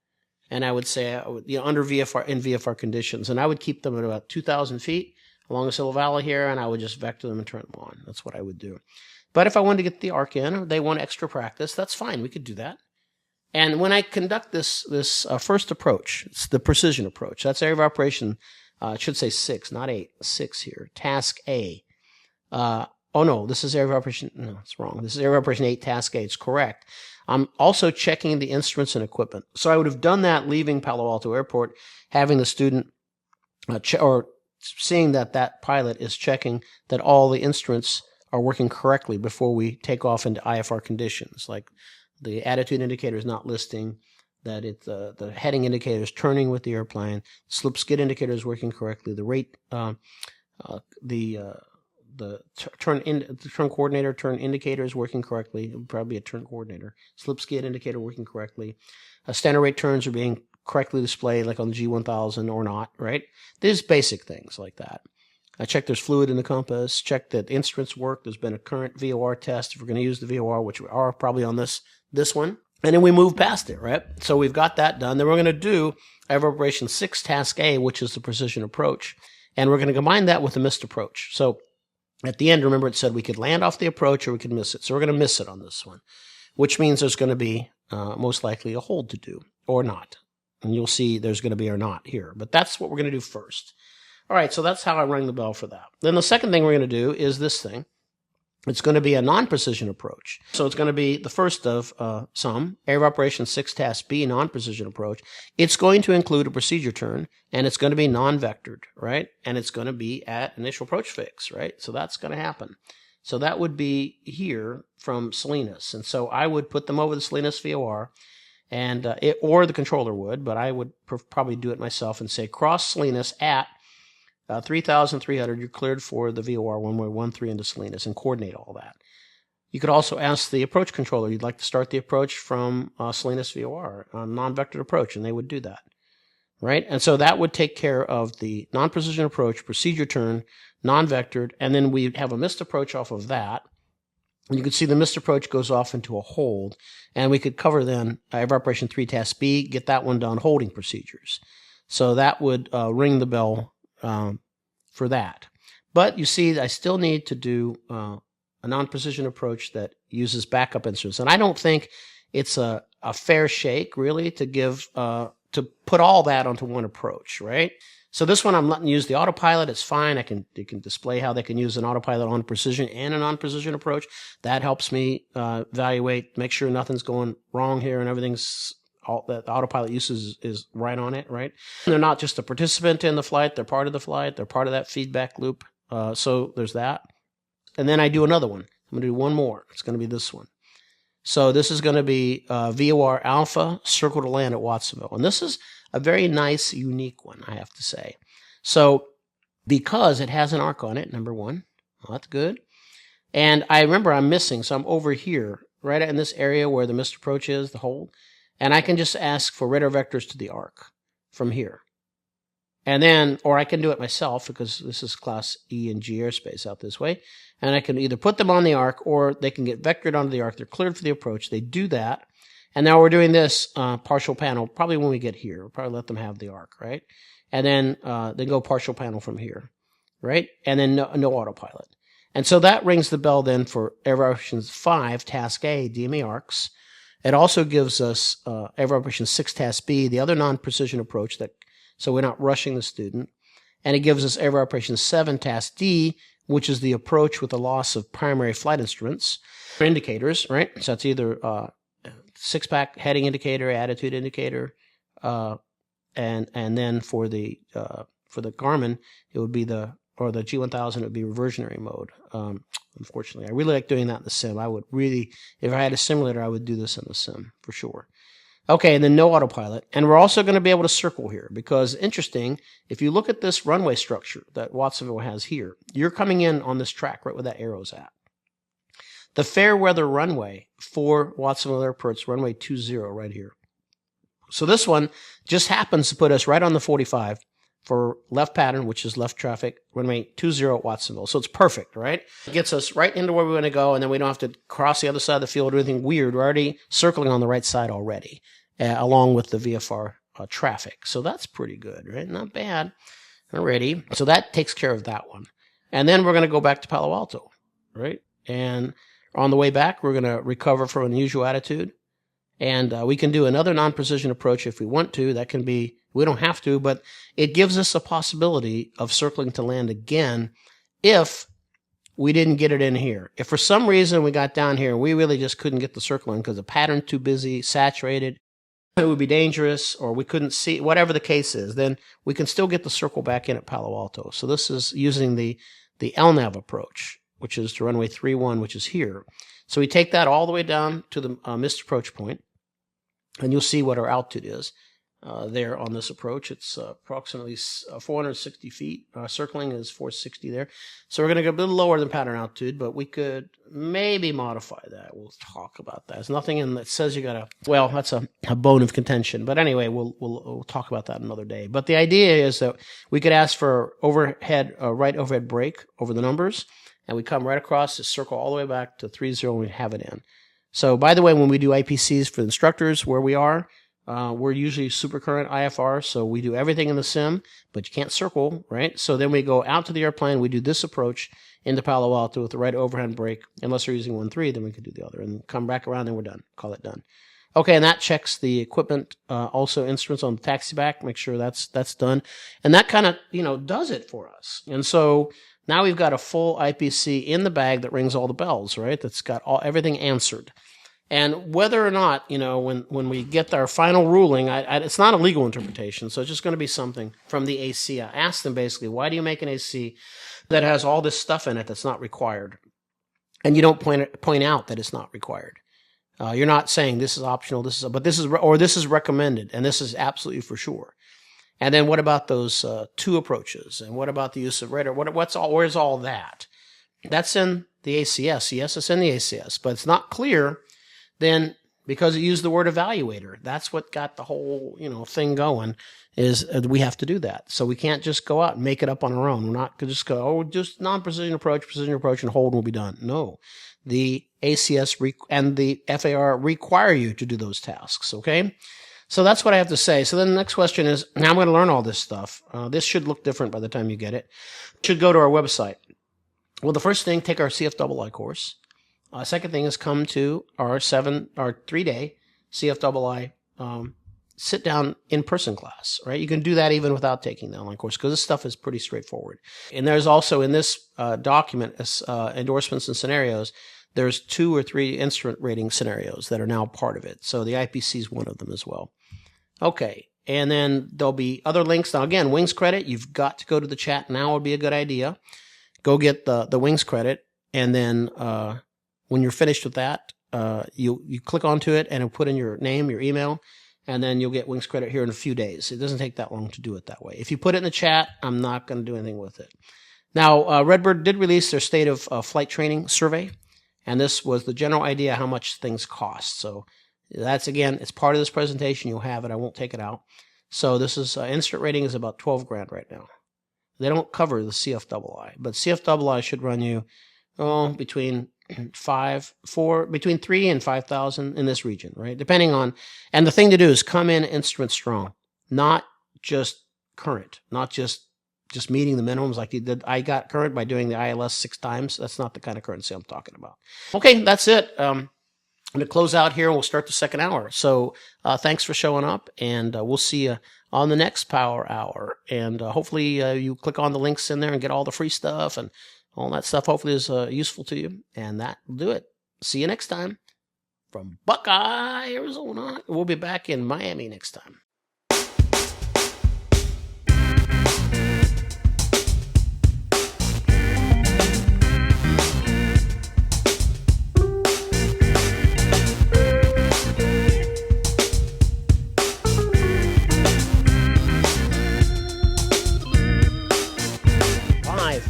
And I would say, under VFR, in VFR conditions. And I would keep them at about 2,000 feet along the Silver Valley here, and I would just vector them and turn them on. That's what I would do. But if I wanted to get the arc in, or they want extra practice, that's fine. We could do that. And when I conduct this first approach, it's the precision approach. That's area of operation, it should say 6, not 8, 6 here. Task A. This is area of operation. No, it's wrong. This is area of operation 8, task A. It's correct. I'm also checking the instruments and equipment. So I would have done that leaving Palo Alto Airport, having the student or seeing that pilot is checking that all the instruments are working correctly before we take off into IFR conditions, like the attitude indicator is not listing, that the heading indicator is turning with the airplane, slip skid indicator is working correctly, the rate, the turn coordinator, turn indicator is working correctly, probably a turn coordinator, slip skid indicator working correctly, standard rate turns are being correctly displayed, like on the G1000 or not, right? There's basic things like that. I check there's fluid in the compass, check that the instruments work. There's been a current VOR test. If we're going to use the VOR, which we are probably on this one. And then we move past it, right? So we've got that done. Then we're going to do Operation 6, Task A, which is the precision approach. And we're going to combine that with the missed approach. So at the end, remember it said we could land off the approach or we could miss it. So we're going to miss it on this one, which means there's going to be most likely a hold to do or not. And you'll see there's going to be or not here. But that's what we're going to do first. All right, so that's how I rang the bell for that. Then the second thing we're going to do is this thing. It's going to be a non-precision approach. So it's going to be the first of some, area of operation 6 task B, non-precision approach. It's going to include a procedure turn, and it's going to be non-vectored, right? And it's going to be at initial approach fix, right? So that's going to happen. So that would be here from Salinas. And so I would put them over the Salinas VOR, and or the controller would, but I would probably do it myself and say cross Salinas at 3,300, you're cleared for the VOR 1-way 1-3 into Salinas, and coordinate all that. You could also ask the approach controller, you'd like to start the approach from Salinas VOR, a non-vectored approach, and they would do that, right? And so that would take care of the non-precision approach, procedure turn, non-vectored, and then we have a missed approach off of that. And you can see the missed approach goes off into a hold, and we could cover then area of operation 3 task B, get that one done, holding procedures. So that would ring the bell for that. But you see, I still need to do a non-precision approach that uses backup instruments. And I don't think it's a fair shake, really, to give to put all that onto one approach, right? So this one I'm letting use the autopilot. It's fine. They can display how they can use an autopilot on precision and a non-precision approach. That helps me evaluate, make sure nothing's going wrong here and everything's that the autopilot uses is right on it, right? They're not just a participant in the flight. They're part of the flight. They're part of that feedback loop. So there's that. And then I do another one. I'm going to do one more. It's going to be this one. So this is going to be VOR Alpha, circle to land at Watsonville. And this is a very nice, unique one, I have to say. So because it has an arc on it, number one, well, that's good. And I remember I'm missing, so I'm over here, right in this area where the missed approach is, the hold. And I can just ask for radar vectors to the arc from here. And then, or I can do it myself because this is class E and G airspace out this way. And I can either put them on the arc or they can get vectored onto the arc. They're cleared for the approach. They do that. And now we're doing this partial panel probably when we get here. We'll probably let them have the arc, right? And then go partial panel from here, right? And then no autopilot. And so that rings the bell then for area of operations 5, task A, DME arcs. It also gives us area of operations 6, task B, the other non-precision approach, so we're not rushing the student. And it gives us area of operations 7, task D, which is the approach with the loss of primary flight instruments, or indicators, right? So it's either six-pack heading indicator, attitude indicator, and then for the Garmin, it would be the G1000, it would be reversionary mode. Unfortunately, I really like doing that in the sim. I would really, if I had a simulator, I would do this in the sim for sure. Okay, and then no autopilot. And we're also going to be able to circle here because, interesting, if you look at this runway structure that Watsonville has here, you're coming in on this track right where that arrow's at. The fair weather runway for Watsonville Airport's runway 20 right here. So this one just happens to put us right on the 45 for left pattern, which is left traffic, runway 20 at Watsonville. So it's perfect, right? It gets us right into where we want to go, and then we don't have to cross the other side of the field or anything weird. We're already circling on the right side already, along with the VFR traffic. So that's pretty good, right? Not bad. Alrighty. So that takes care of that one. And then we're going to go back to Palo Alto, right? And on the way back, we're going to recover from unusual attitude. And we can do another non-precision approach if we want to. That can be, we don't have to, but it gives us a possibility of circling to land again if we didn't get it in here. If for some reason we got down here and we really just couldn't get the circle in because the pattern's too busy, saturated, it would be dangerous, or we couldn't see, whatever the case is, then we can still get the circle back in at Palo Alto. So this is using the LNAV approach, which is to runway 31, which is here. So we take that all the way down to the missed approach point, and you'll see what our altitude is there on this approach. It's approximately 460 feet. Circling is 460 there. So we're going to go a little lower than pattern altitude, but we could maybe modify that. We'll talk about that. There's nothing in that says you got to, well, that's a bone of contention. But anyway, we'll talk about that another day. But the idea is that we could ask for overhead, right overhead brake over the numbers, and we come right across the circle all the way back to 30 and we have it in. So, by the way, when we do IPCs for the instructors where we are, we're usually supercurrent IFR, so we do everything in the sim, but you can't circle, right? So then we go out to the airplane, we do this approach into Palo Alto with the right overhead brake. Unless we're using 1-3, then we could do the other, and come back around, and we're done. Call it done. Okay, and that checks the equipment, also instruments on the taxi back. Make sure that's done, and that kind of does it for us. And so now we've got a full IPC in the bag that rings all the bells, right? That's got everything answered. And whether or not when we get our final ruling, it's not a legal interpretation, so it's just going to be something from the AC. I asked them basically, why do you make an AC that has all this stuff in it that's not required, and you don't point out that it's not required? You're not saying this is optional, this is recommended, and this is absolutely for sure. And then what about those two approaches? And what about the use of radar? Where's all that? That's in the ACS. Yes, it's in the ACS, but it's not clear then because it used the word evaluator. That's what got the whole thing going, is we have to do that. So we can't just go out and make it up on our own. We're not going to just go, just non-precision approach, precision approach, and hold and we'll be done. No. The ACS and the FAR require you to do those tasks, okay? So that's what I have to say. So then the next question is, now I'm going to learn all this stuff. This should look different by the time you get it. Should go to our website. Well, the first thing, take our CFII course. Second thing is come to our 3-day CFII sit-down in-person class, right? You can do that even without taking the online course because this stuff is pretty straightforward. And there's also in this document, endorsements and scenarios, there's 2 or 3 instrument rating scenarios that are now part of it. So the IPC is one of them as well. Okay, and then there'll be other links. Now again, Wings credit, you've got to go to the chat now would be a good idea. Go get the Wings credit, and then when you're finished with that, you click onto it and it'll put in your name, your email, and then you'll get Wings credit here in a few days. It doesn't take that long to do it that way. If you put it in the chat, I'm not going to do anything with it. Now, Redbird did release their state of flight training survey, and this was the general idea how much things cost. So that's, again, it's part of this presentation. You'll have it. I won't take it out. So this is instrument rating is about $12,000 right now. They don't cover the CFII, but CFII should run you between between 3 and 5,000 in this region, right? Depending on, and the thing to do is come in instrument strong, not just current, not just meeting the minimums like you did. I got current by doing the ILS 6 times. That's not the kind of currency I'm talking about. Okay, that's it. I'm going to close out here and we'll start the second hour. So thanks for showing up, and we'll see you on the next Power Hour. And hopefully you click on the links in there and get all the free stuff, and all that stuff hopefully is useful to you. And that will do it. See you next time from Buckeye, Arizona. We'll be back in Miami next time.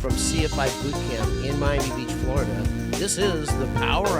From CFI Boot Camp in Miami Beach, Florida. This is the Power